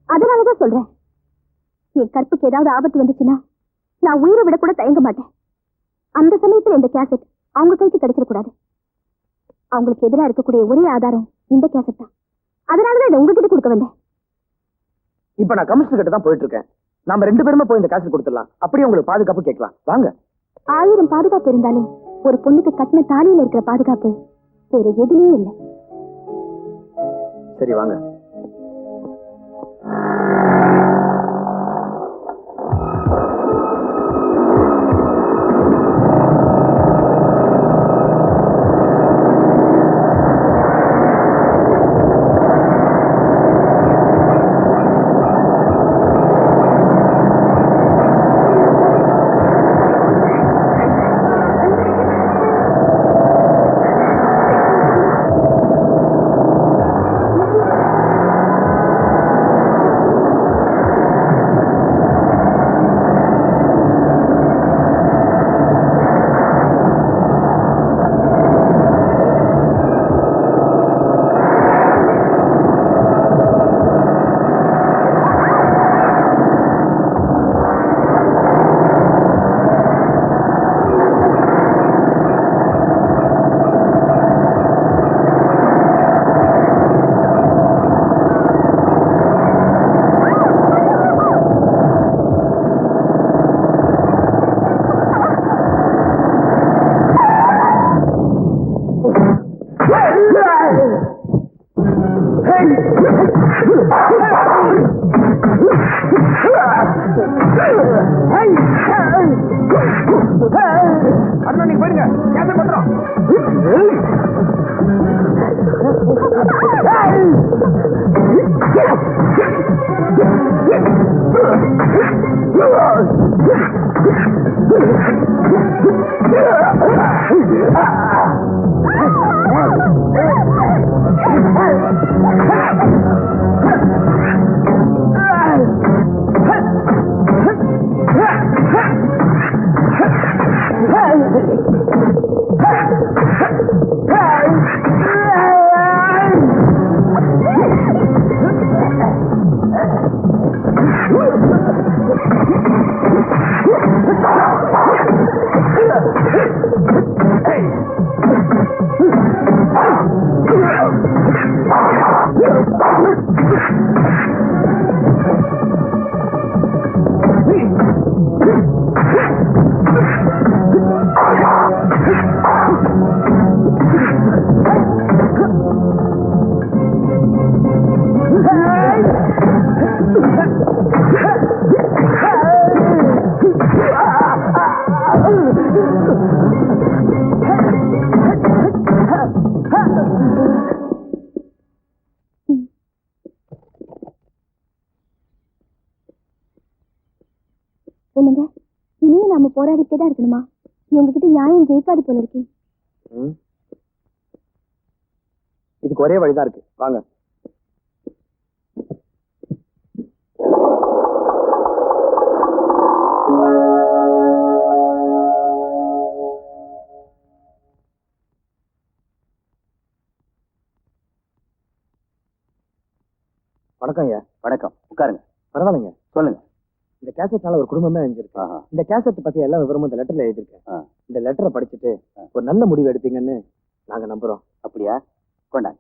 அதனாலதான் சொல்றேன், என் கற்புக்கு ஏதாவது ஆபத்து வந்துச்சுன்னா நான் உயிரை விட கூட தயங்க மாட்டேன். அந்த சமயத்துல இந்த கேசட் அவங்க கைக்கு கிடைச்சிடக்கூடாது. அவங்களுக்கு எதிராக இருக்கக்கூடிய ஒரே ஆதாரம் இந்த கேசட் தான். அதனாலதான் இதை உங்ககிட்ட கொடுக்க வந்தேன். இப்ப நான் கமிஷனர் கிட்ட தான் போயிட்டு இருக்கேன். நாம 2 பேருமே போய் இந்த கேசட் கொடுத்துடலாம். அப்படியே உங்களுக்கு பாதுகாப்பு கேட்கலாம். வாங்க. 1000 பாதுகாப்பு இருந்தாலும் ஒரு பொண்ணுக்கு கட்டின தாலியில இருக்கிற பாதுகாப்பு வேற எதுலயும் இல்லை. சரி வாங்க. அண்ணா நீங்க போயிடுங்க. கேசட் பண்றோம். என்னங்க, இனியும் நாம போராடிட்டே தான் இருக்கணுமா? இவங்க கிட்ட நியாயம் ஜெயிக்காது போல இருக்கு. இதுக்கு ஒரே வழிதான் இருக்கு. வாங்க. வணக்கம் ஐயா. வணக்கம், உட்காருங்க. பரவாயில்லைங்க, சொல்லுங்க. இந்த கேசட்னால ஒரு குடும்பமே அழிஞ்சிருக்கு. இந்த கேசட் பத்தி எல்லா விவரமும் இந்த லெட்டர்ல எழுதிருக்கேன். இந்த லெட்டரை படிச்சுட்டு ஒரு நல்ல முடிவு எடுப்பீங்கன்னு நாங்க நம்புறோம். அப்படியா? கொண்டாங்க.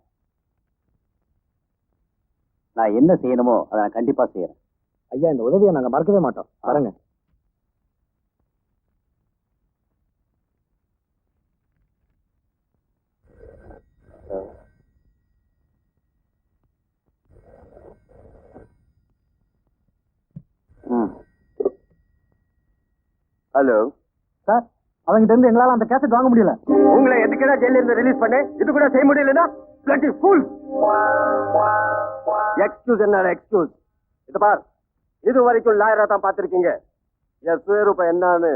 நான் என்ன செய்யணுமோ அதை நான் கண்டிப்பா செய்யறேன். ஐயா, இந்த உதவியை நாங்க மறக்கவே மாட்டோம். வரங்க. ஹலோ சார் அவங்கிட்ட இருந்து எங்களால அந்த கேசட் வாங்க முடியல. உங்களை எதுக்குடா ஜெயில இருந்து ரிலீஸ் பண்ணேன்? இது கூட செய்ய முடியலன்னா bloody fool. எக்ஸ்கியூஸ் என்ன எக்ஸ்கியூஸ்? இது பார், இது வரைக்கும் லாயரா தான் பார்த்திருக்கீங்க. என் சுயரூபம் என்னன்னு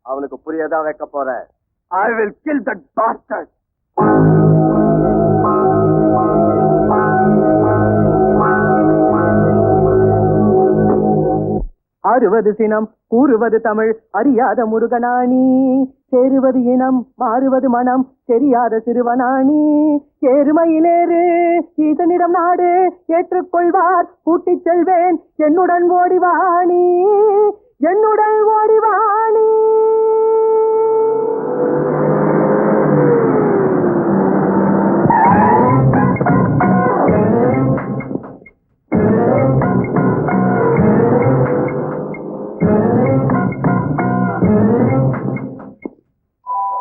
அவனுக்கு புரியதா வைக்க போறேன். I will kill that bastard. ஆறுவது சினம் கூறுவது தமிழ் அறியாத முருகனாணி, சேருவது இனம் மாறுவது மனம் தெரியாத சிறுவனாணி, ஏறுமையிலேறு ஈசனிடம் நாடு ஏற்றுக்கொள்வார் கூட்டிச் செல்வேன் என்னுடன் ஓடிவாணி, என்னுடன் ஓடிவாணி.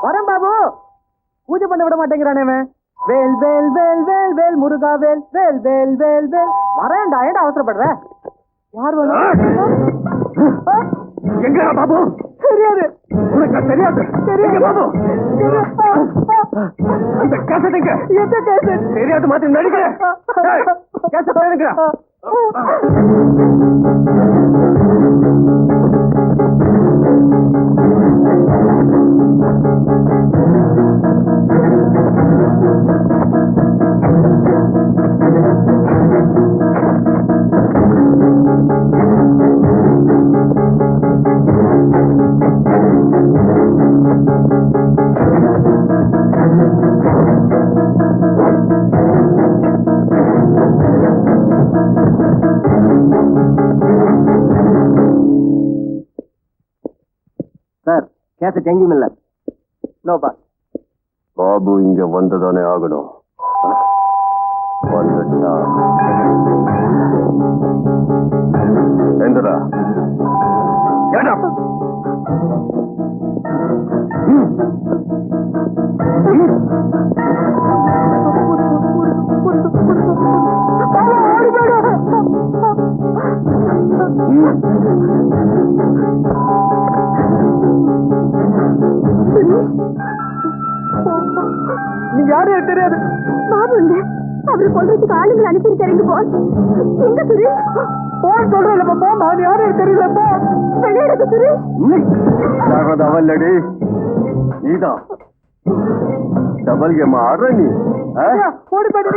வரேன் பாபு. பூஜை பண்ண விட மாட்டேங்கிறானே. வேல் வேல் வேல் வேல் வேல் முருகா வேல் வேல் வேல் வேல் வேல். வரேன்டா, ஏன்டா அவசரப்படுற? யார் எங்க பாபு? தெரியாது. உனக்கு தெரியாது? தெரியாது பாபு. அந்த கேசட் எங்க? எந்த கேசட்? தெரியாது மாத்தி நடிக்கிறேன். கேசட் எடுக்கிறேன். சார், கேசட் எங்கேயும் இல்ல. No pass. பாபு இங்க வந்துதானே ஆகணும். வந்துட்டா எந்தடா? நீங்க யாரு எனக்கு தெரியாது. பாபுங்க அவரு கொல்றதுக்கு ஆளுங்களை அனுப்பியிருக்காருங்க பாஸ். எங்க சுரேஷ்? போன் சொல்றேன் போமா. நீ யாரு எனக்கு தெரியல. போ விளையாடுது சுரேஷ். அவல்லடி நீதான் டபுள் கேம் ஆடுற நீ. ஓடி போயிட்டு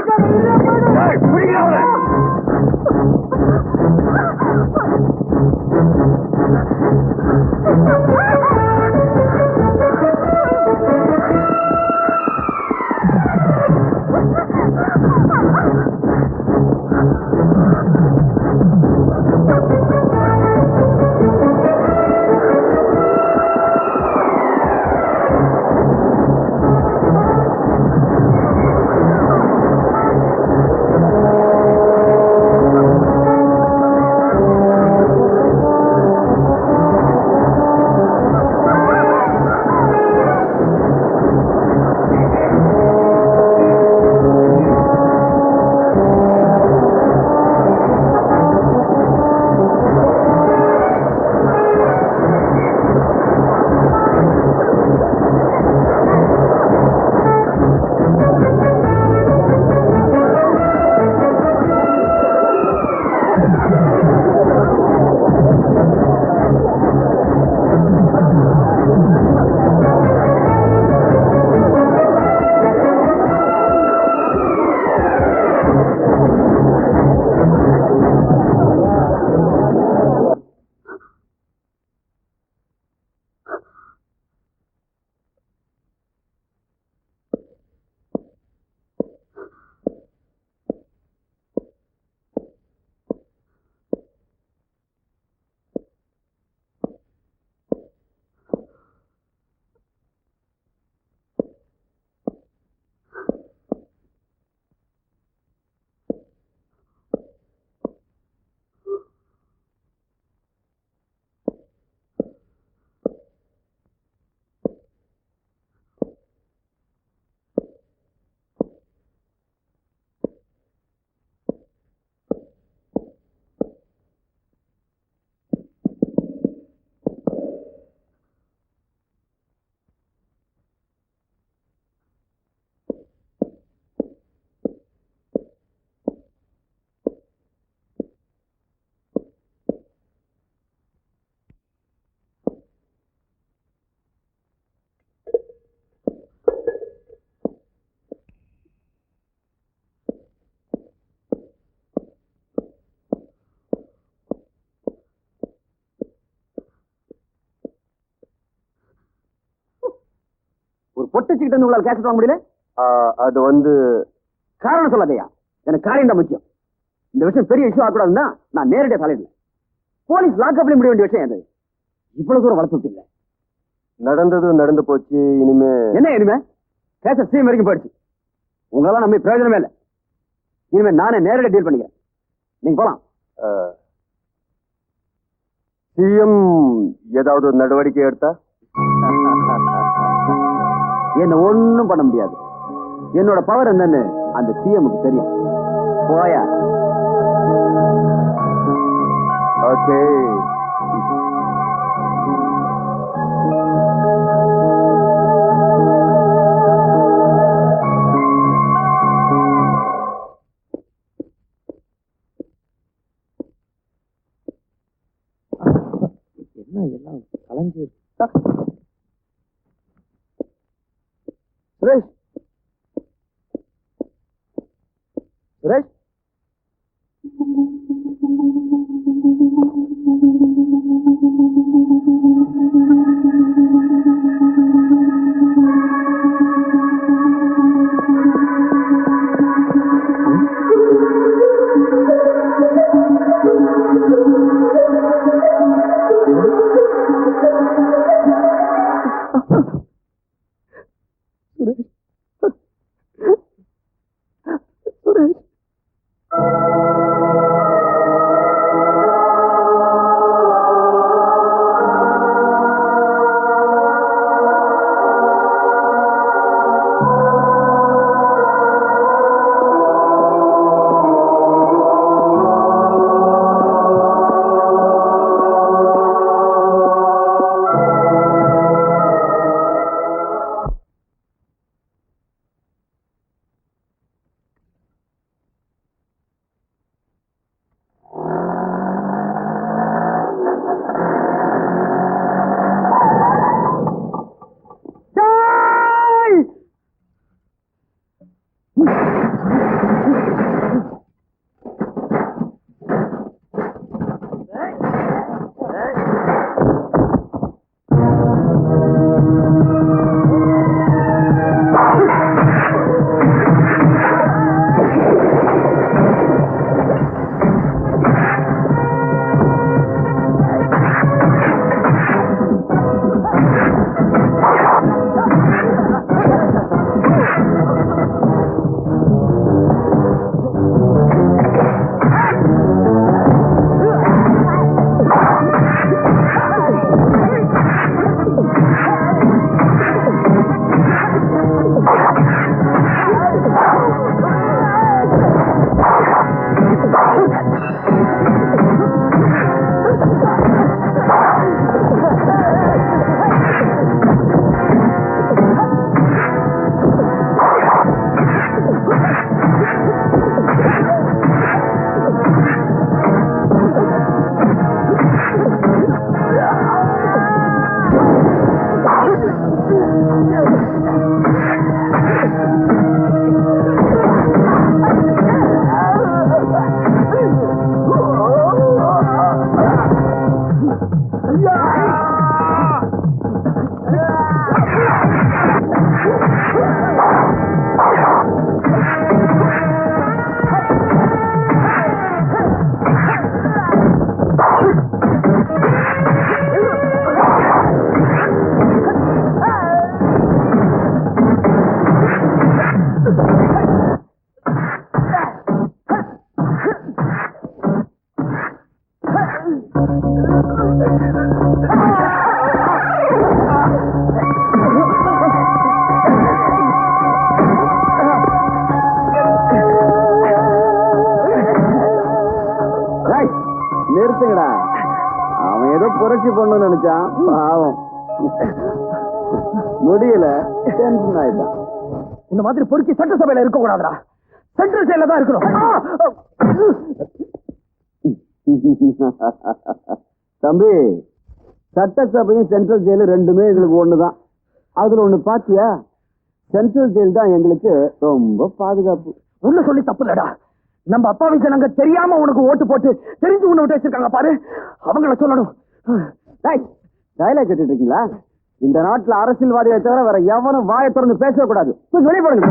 பொட்டுச்சுக்கிட்டு வந்து உங்களால் கேசட் வாங்க முடியல? அது வந்து காரணம் சொல்லாதையா, எனக்கு காரியம் தான் முக்கியம். இந்த விஷயம் பெரிய இஷ்யூ ஆகக்கூடாதுன்னா நான் நேரடியாக தலையிடல. போலீஸ் லாக்அப்ல முடிய வேண்டிய விஷயம் அது. இவ்வளவு தூரம் வளர்த்து விட்டீங்க. நடந்தது நடந்து போச்சு. இனிமே என்ன? இனிமே கேசட் சீம் வரைக்கும் போயிடுச்சு. உங்களால நம்ம பிரயோஜனமே இல்லை. இனிமே நானே நேரடியாக டீல் பண்ணிக்கிறேன். நீங்க போலாம். சிஎம் ஏதாவது நடவடிக்கை எடுத்தா என்ன ஒண்ணும் பண்ண முடியாது. என்னோட பவர் என்னன்னு அந்த சிஎம்க்கு தெரியும். போயா. ஓகே. என்ன எல்லாம் கலைஞ்சு சுரேஷ், சுரேஷ், நிறுத்துங்கடா. அவன் ஏதோ புரட்சி பண்ணு நினைச்சான். பாவம் முடியல, டென்ஷன் ஆயிட்டான். இந்த மாதிரி பொறுக்கி சட்டசபையில இருக்க கூடாதுடா. சென்ட்ரல் ஜெயில தான் இருக்கணும். தம்பி, சட்டசபையும் சென்ட்ரல் ஜெயிலு ரெண்டுமே எங்களுக்கு ஒண்ணுதான். அதுல ஒண்ணு பாத்தியா? சென்ட்ரல் ஜெயில் தான் எங்களுக்கு ரொம்ப பாதுகாப்பு. உன்ன சொல்லி தப்பு இல்லடா. நம்ம அப்பாவி ஜனங்க தெரியாம உனக்கு ஓட்டு போட்டு தெரிஞ்சு உன்னை விட்டு வச்சிருக்காங்க பாரு. அவங்கள சொல்லணும். டயலாக் கேட்டுட்டு இருக்கீங்களா? இந்த நாட்டுல அரசியல்வாதிகளை தவிர வேற எவனும் வாயை திறந்து பேசவே கூடாது. வெளியே போடுங்க.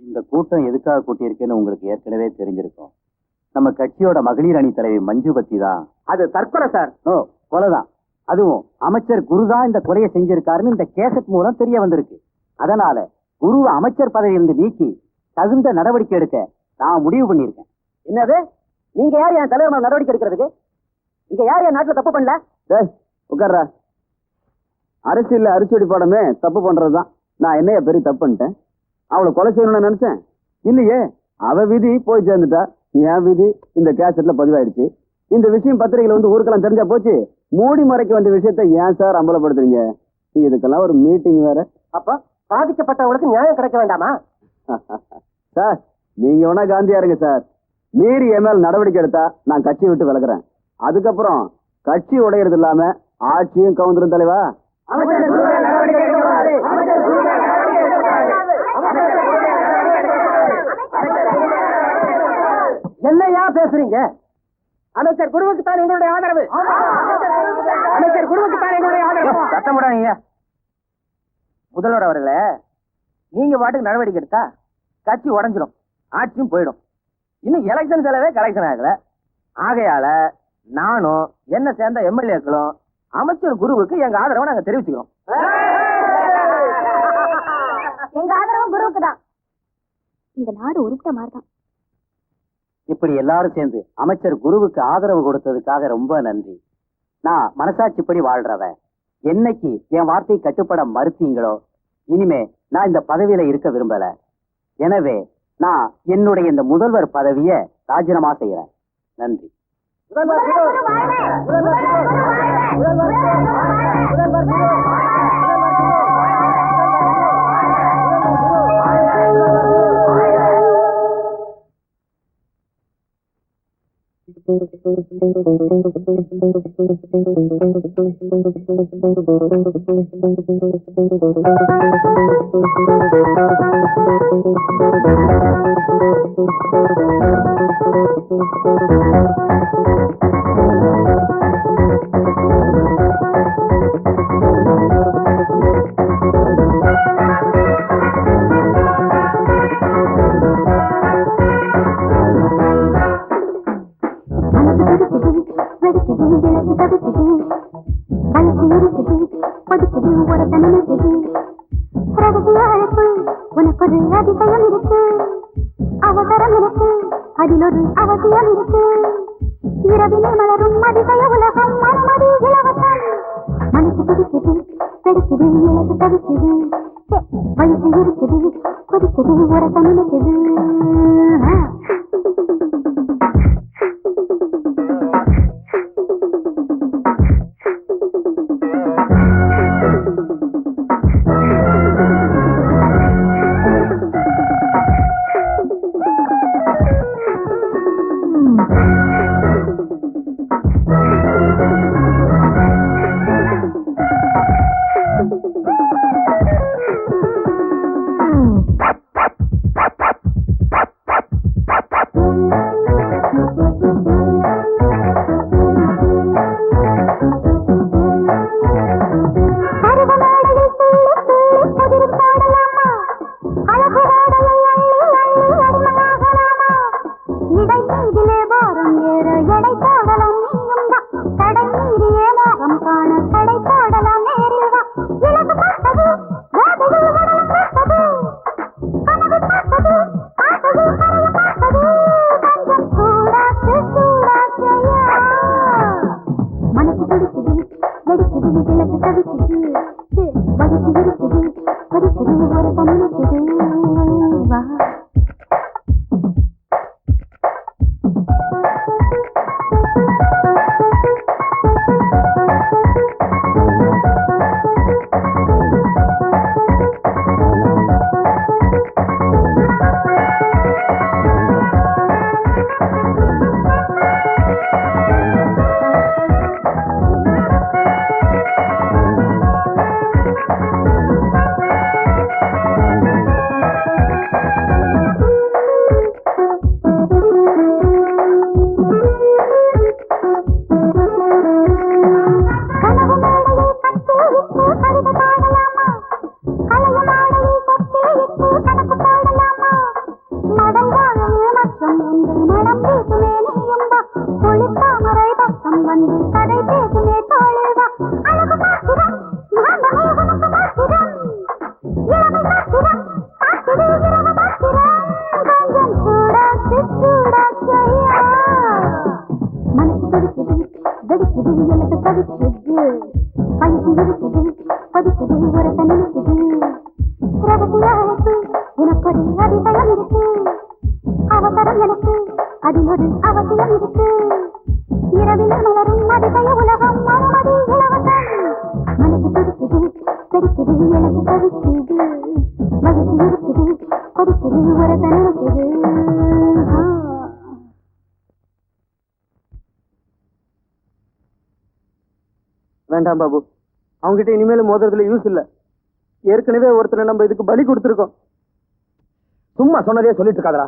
இந்த கூட்டம் எதுக்காக கூட்டியிருக்குன்னு உங்களுக்கு ஏற்கனவே தெரிஞ்சிருக்கும். நம்ம கட்சியோட மகளிர் அணி தலைவி மஞ்சு பத்தி தான். அது தற்கொலை சார். ஓ, கொலைதான். அதுவும் அமைச்சர் குரு தான் இந்த கொலையை செஞ்சிருக்காருன்னு இந்த கேசட் மூலம் தெரிய வந்திருக்கு. அதனால குருவை அமைச்சர் பதவியிலிருந்து நீக்கி தகுந்த நடவடிக்கை எடுக்க நான் முடிவு பண்ணியிருக்கேன். என்னது? நீங்க யார் என் தலைவர் மேல நடவடிக்கை எடுக்கிறதுக்கு? இங்க யார் என் நாட்டுல தப்பு பண்ணல? உட்கார்றா. அரசியல்ல அரிச்சொடி பாடமே தப்பு பண்றதுதான். நான் என்னைய பெரிய தப்பு பண்ணிட்டேன்? அவளை கொலை செய்யணும்னு நினைச்சேன்? இல்லையே. அவ விதி போய் சேர்ந்துட்டா. என் விதி இந்த கேசட்ல பதிவாயிடுச்சு. இந்த விஷயம் பத்திரிகையில வந்து ஊருக்கெல்லாம் தெரிஞ்சா போச்சு. மூடி மறைக்க வேண்டிய விஷயத்த ஏன் சார் அம்பலப்படுத்துறீங்க? இதுக்கெல்லாம் ஒரு மீட்டிங் வேற. அப்ப பாதிக்கப்பட்டவங்களுக்கு நியாயம் கிடைக்க வேண்டாமா? சார், நீங்க வேணா காந்தியா இருங்க சார். மீறி என் மேல் நடவடிக்கை எடுத்தா நான் கட்சியை விட்டு விலகுறேன். அதுக்கப்புறம் கட்சி உடையறது இல்லாம ஆட்சியும் கவுந்துரும் தலைவா. என்னையா பேசுறீங்க? அமைச்சர் குருவுக்கு தான் எங்களுடைய ஆதரவு. அமைச்சர் குருவுக்கு தான் எங்களுடைய ஆதரவு. சத்தமிடாதீங்க. முதல்வர் அவர்களே, நீங்க பாட்டுக்கு நடவடிக்கை எடுத்தா கட்சி உடைஞ்சிடும், ஆட்சியும் போயிடும். இன்னும் எலெக்ஷன் செலவே கலெக்ஷன் ஆகல. ஆகையால நானும் என்ன சேர்ந்த எம்எல்ஏக்களும் அமைச்சர் குருவுக்கு எங்க ஆதரவை நாங்க தெரிவிச்சுக்கிறோம். எங்க ஆதரவும் குருவுக்கு தான். இந்த நாடு உருப்பிட்ட மாதிரிதான். இப்படி எல்லாரும் சேர்ந்து அமைச்சர் குருவுக்கு ஆதரவு கொடுத்ததுக்காக ரொம்ப நன்றி. நான் மனசாட்சிப்படி வாழ்றவன். என்னைக்கு என் வார்த்தை கட்டுப்பட மறுத்தீங்களோ இனிமே நான் இந்த பதவியில இருக்க விரும்பல. எனவே நான் என்னுடைய இந்த முதல்வர் பதவியை ராஜினாமா செய்யறேன். நன்றி. அவசரம் இருக்கு, அதில் ஒரு அவசியம் இருக்கு. இரவிலே மலரும் அதிசய உலகம், அனுமதி இலவசம். மனசு துடிக்குது, வெடிக்குது, இலக்கு தவிக்குது, வயசு இருக்குது, கொதிக்குது, உரசம் இருக்குது. வயசு இருக்குது கொதிக்குது ஒரு தண்ணி இருக்குது வா வேண்டாம் பாபு, அவங்ககிட்ட இனிமேல் மோதுறதுல யூஸ் இல்ல. ஏற்கனவே ஒருத்தனை நம்ம இதுக்கு பலி கொடுத்துருக்கோம். சும்மா சொன்னதே சொல்லிட்டு இருக்காதடா.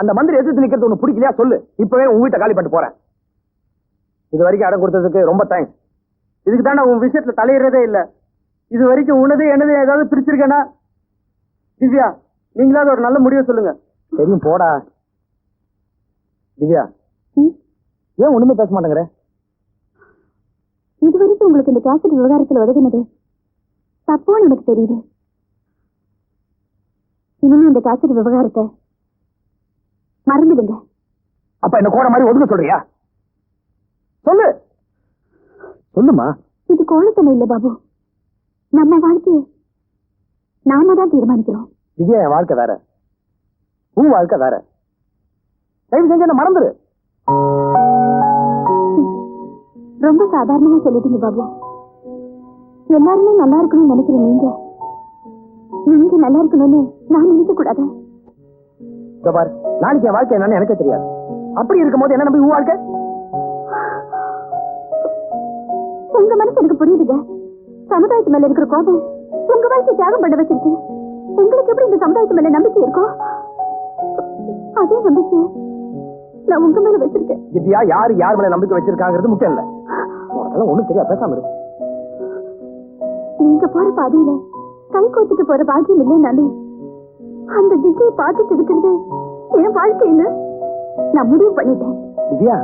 அந்த மந்திரி எதிர்த்து நிக்கிறது ஒண்ணு பிடிக்கலையா சொல்லு, இப்பவே உன் வீட்டை காலி பண்ணிட்டு போறேன். இது வரைக்கும் இடம் கொடுத்ததுக்கு ரொம்ப தேங்க்ஸ். இதுக்கு தான் நான் உன் விஷயத்துல தலையிடுறதே இல்ல. இது வரைக்கும் உனது என்னது ஏதாவது பிரிச்சிருக்கேனா? திவ்யா, நீங்களாவது ஒரு நல்ல முடிவை சொல்லுங்க. தெரியும் போடா. திவ்யா, ஏன் ஒண்ணுமே பேச மாட்டேங்கிற? இதுவரைக்கும் உங்களுக்கு இந்த கேசட் விவகாரத்தில் உதவினது தப்போன்னு எனக்கு தெரியுது. இனிமே இந்த கேசட் விவகாரத்தை மறந்துடுங்க. அப்ப என்ன கோட மாதிரி ஒதுங்க சொல்றியா? சொல்லு சொல்லுமா. இது கோலத்தனை இல்ல பாபு, நம்ம வாழ்க்கையை நாம தான் தீர்மானிக்கிறோம். திவ்யா, என் வாழ்க்கை வேற, உன் வாழ்க்கை வேற. தயவு செஞ்சு என்ன மறந்துரு. ரொம்ப சாதாரணமா சொல்லிட்டீங்க பாபு. எல்லாருமே நல்லா இருக்கணும்னு நினைக்கிறேன். நீங்க நல்லா இருக்கணும்னு நான் நினைக்க கூடாது. பாரு, நாளைக்கு என் வாழ்க்கை என்னன்னு எனக்கே தெரியாது. அப்படி இருக்கும் போது என்ன நம்பி உன் வாழ்க்கை? உங்க மனசு எனக்கு புரியுதுங்க. சமுதாயத்து மேல இருக்கிற கோபம் உங்க வாழ்க்கை தியாகம் பண்ண வச்சிருச்சு. உங்களுக்கு எப்படி இந்த சமுதாயத்து மேல நம்பிக்கை இருக்கும்? அதே நம்பிக்கை நான் உங்க மேல வச்சிருக்கேன். திவ்யா, யார் மேல நம்பிக்கை வச்சிருக்காங்கிறது முக்கியம் இல்ல. உனக்கெல்லாம் ஒண்ணும் தெரியாது, பேசாம இரு. நீங்க போற பாதையில கை கோத்துட்டு போற பாக்கியம் இல்லைன்னாலும் அந்த திசையை பார்த்துட்டு இருக்கிறது என் வாழ்க்கையில நான் முடிவு பண்ணிட்டேன். திவ்யா,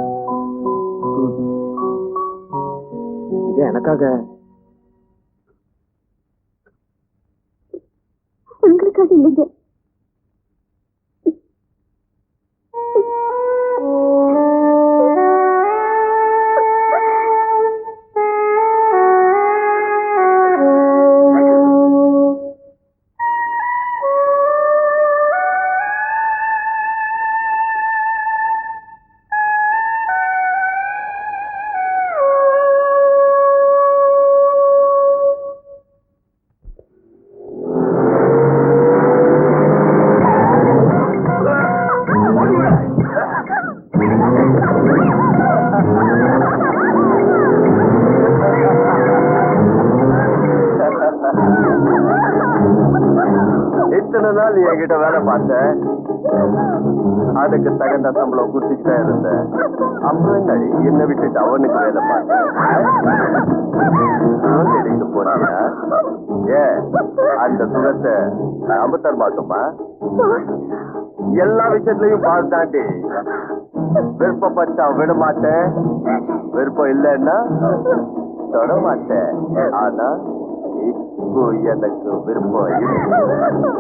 திவ்யா, எனக்காக உங்களுக்காக இல்லைங்க. இத்தனை நாள் என்கிட்ட வேலை பார்த்தேன், அதுக்கு தகுந்த சம்பளம் கொடுத்துக்கிட்டே இருந்தேன். அப்புறம் என்னடி என்ன விட்டுட்டு அவனுக்கு வேலை பார்த்தேன் எடுத்து போனியா? ஏன் அந்த சுகத்தை நாம தர மாட்டோமா? எல்லா விஷயத்திலையும் பாஸ் தாண்டி. விருப்பப்பட்டா விட மாட்டேன், விருப்பம் இல்லைன்னா தொட மாட்டேன். ஆனா இப்போ எனக்கு விருப்பம் இருக்கு.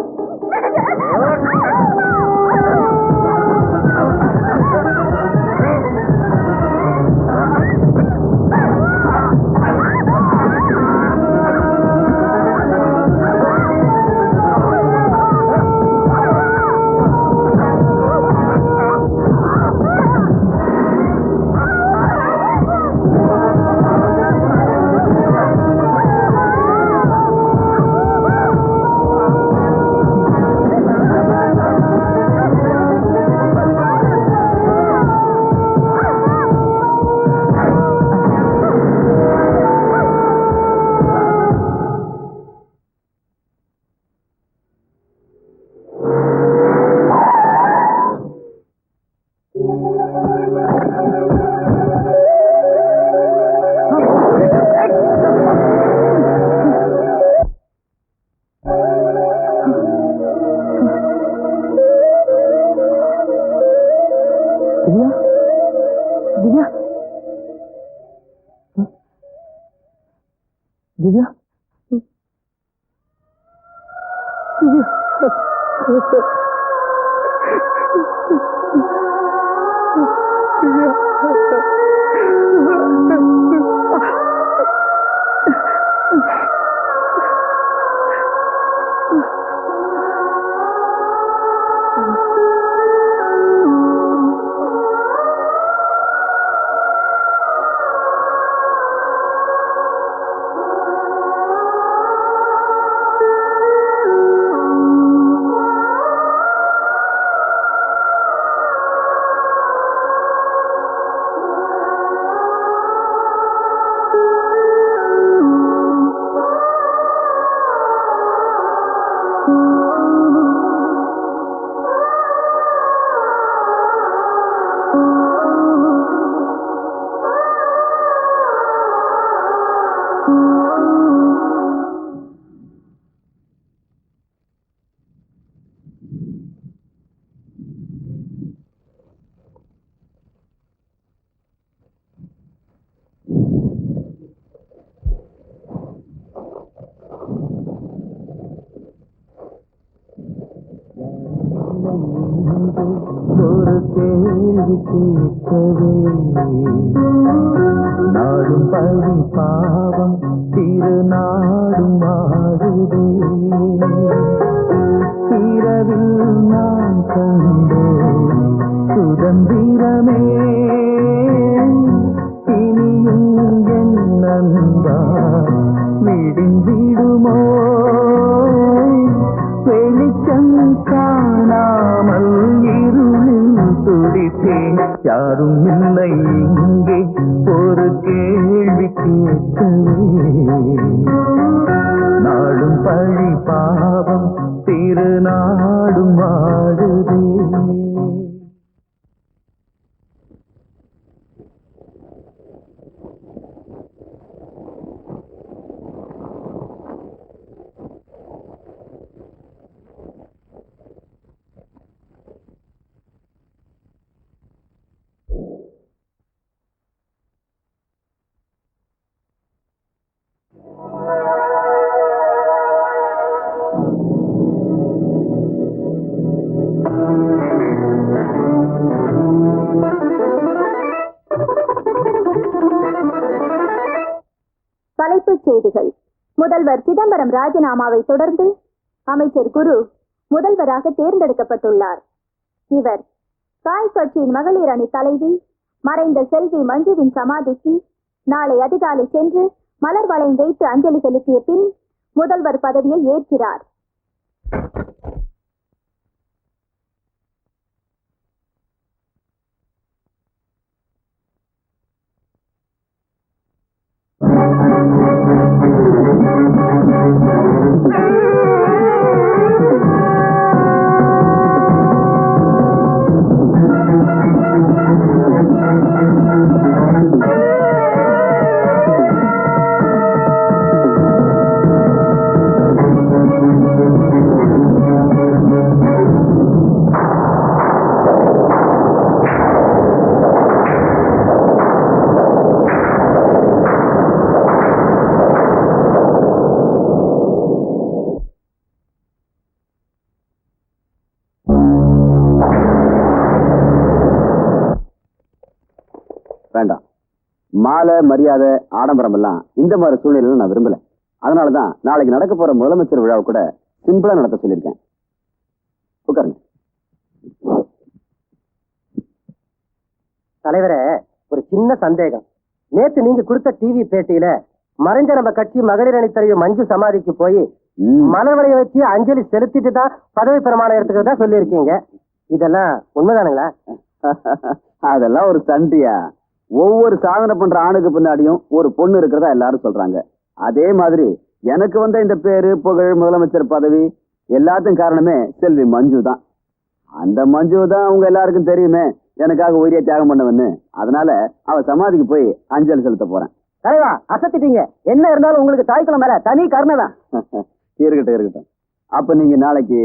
ஒரு கேள்வி கேட்கவே நாடும் பழி பாவம் திருநாடும் ஆடுதே இரவில் நான் கண்டு சுதந்திரமே இனியும் என் நண்பா விடிந்திடுமோ வெளிச்சம் காணாமல் இருளில் துடித்தேன் யாரும் இல்லை இங்கே ஒரு கேள்வி கேட்கவே நாடும் பழி பாவம் திருநாடும் ஆடுதே தலைப்புச் செய்திகள். முதல்வர் சிதம்பரம் ராஜினாமாவை தொடர்ந்து அமைச்சர் குரு முதல்வராக தேர்ந்தெடுக்கப்பட்டுள்ளார். இவர் தாய் கட்சியின் மகளிர் அணி தலைவி மறைந்த செல்வி மஞ்சுவின் சமாதிக்கு நாளை அதிகாலை சென்று மலர் வளையம் வைத்து அஞ்சலி செலுத்திய பின் முதல்வர் பதவியை ஏற்கிறார். வேண்டாம். மாலை மரியாதை ஆடம்பரம் எல்லாம் இந்த மாதிரி சூழ்நிலையில நான் விரும்பல. அதனாலதான் நாளைக்கு நடக்க போற முதலமைச்சர் விழாவை கூட சிம்பிளா நடத்த சொல்லியிருக்கேன். உட்காருங்க. தலைவரே, ஒரு சின்ன சந்தேகம். நேத்து நீங்க கொடுத்த டிவி பேட்டியில மறைஞ்ச நம்ம கட்சி மகளிர் அணி தலைவர் மஞ்சு சமாதிக்கு போய் மலர் வளையம் வச்சு அஞ்சலி செலுத்திட்டு தான் பதவி பிரமாணம் எடுத்துக்கிறதா சொல்லியிருக்கீங்க. இதெல்லாம் உண்மைதானுங்களா? அதெல்லாம் ஒரு சண்டியா. ஒவ்வொரு சாதனை பண்ற ஆணுக்கு பின்னாடியும் ஒரு பொண்ணு இருக்கிறதா எல்லாரும் சொல்றாங்க. அதே மாதிரி எனக்கு வந்த இந்த பேரு புகழ் முதலமைச்சர் பதவி எல்லாத்துக்கும் காரணமே செல்வி மஞ்சு தான். அந்த மஞ்சு தான் உங்க எல்லாருக்கும் தெரியுமே எனக்காக உயிரியை தியாகம் பண்ணவன்னு. அதனால அவ சமாதிக்கு போய் அஞ்சலி செலுத்த போறேன். தலைவா, அசத்திட்டீங்க. என்ன இருந்தாலும் உங்களுக்கு தாய்க்குளம் மேல தனி கருணை தான். இருக்கட்டும் இருக்கட்டும். அப்ப நீங்க நாளைக்கு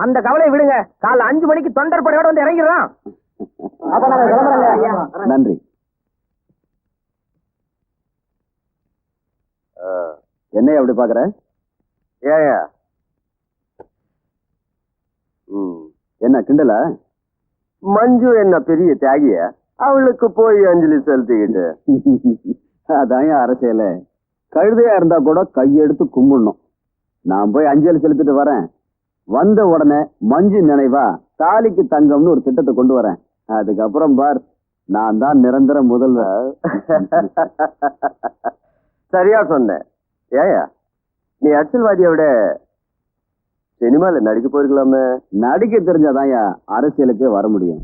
அந்த கவலையை விடுங்க. காலை 5 மணிக்கு தொண்டர் படையோட வந்து இறங்கிடுறோம். நன்றி. என்னைய அப்படி பாக்குற? ஏயா என்ன கிண்டல? மஞ்சு என்ன பெரிய தியாகிய, அவளுக்கு போய் அஞ்சலி செலுத்திக்கிட்டு. அதான் அரசியல. கழுதையா இருந்தா கூட கையெடுத்து கும்பிடணும். நான் போய் அஞ்சலி செலுத்திட்டு வரேன். வந்த உடனே மஞ்சு நினைவா தாலிக்கு தங்கம்னு ஒரு திட்டத்தை கொண்டு வரேன். அதுக்கப்புறம் பார், நான் தான் நிரந்தர முதல்வர். சரியா சொன்ன. ஏயா, நீ அரசியல்வாதியை விட சினிமால நடிக்க போயிருக்கலாமே. நடிக்க தெரிஞ்சாதான் அரசியலுக்கு வர முடியும்.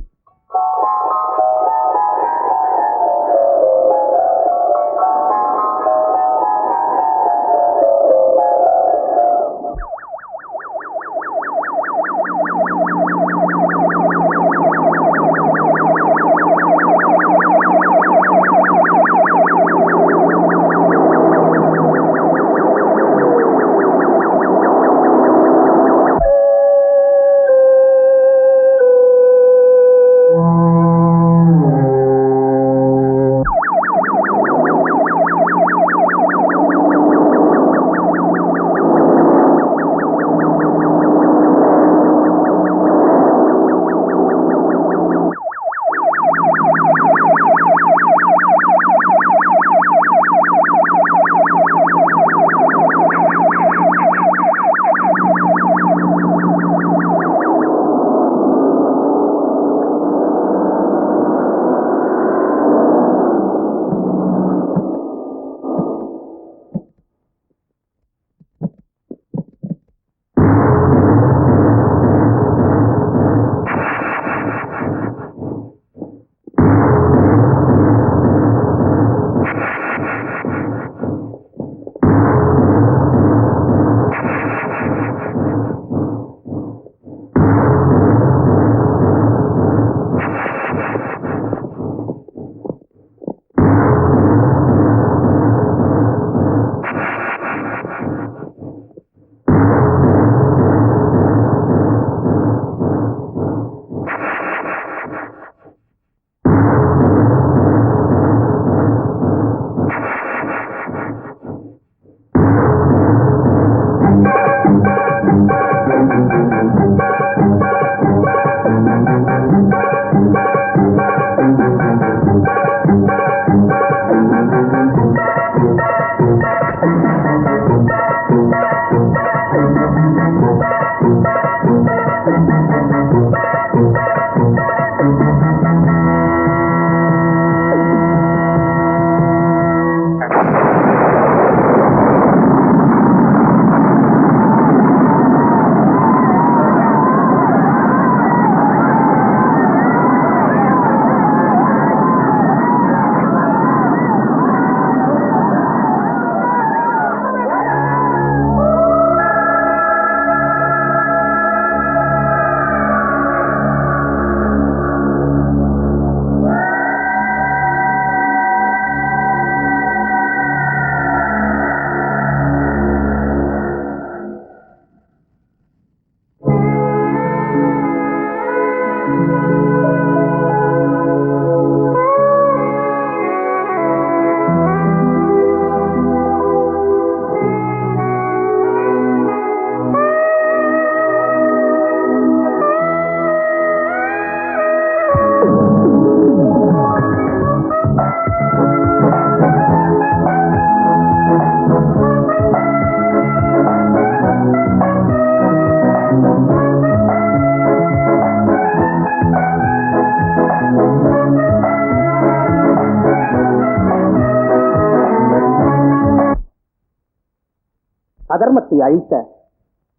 அதர்மத்தை அழித்த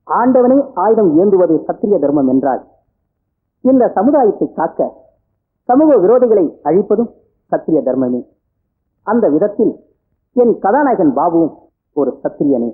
ஆண்டவனை ஆயுதம் ஏந்துவது சத்திரிய தர்மம் என்றால், இந்த சமுதாயத்தை காக்க சமூக விரோதிகளை அழிப்பதும் சத்திரிய தர்மமே. அந்த விதத்தில் என் கதாநாயகன் பாபுவும் ஒரு சத்திரியனே.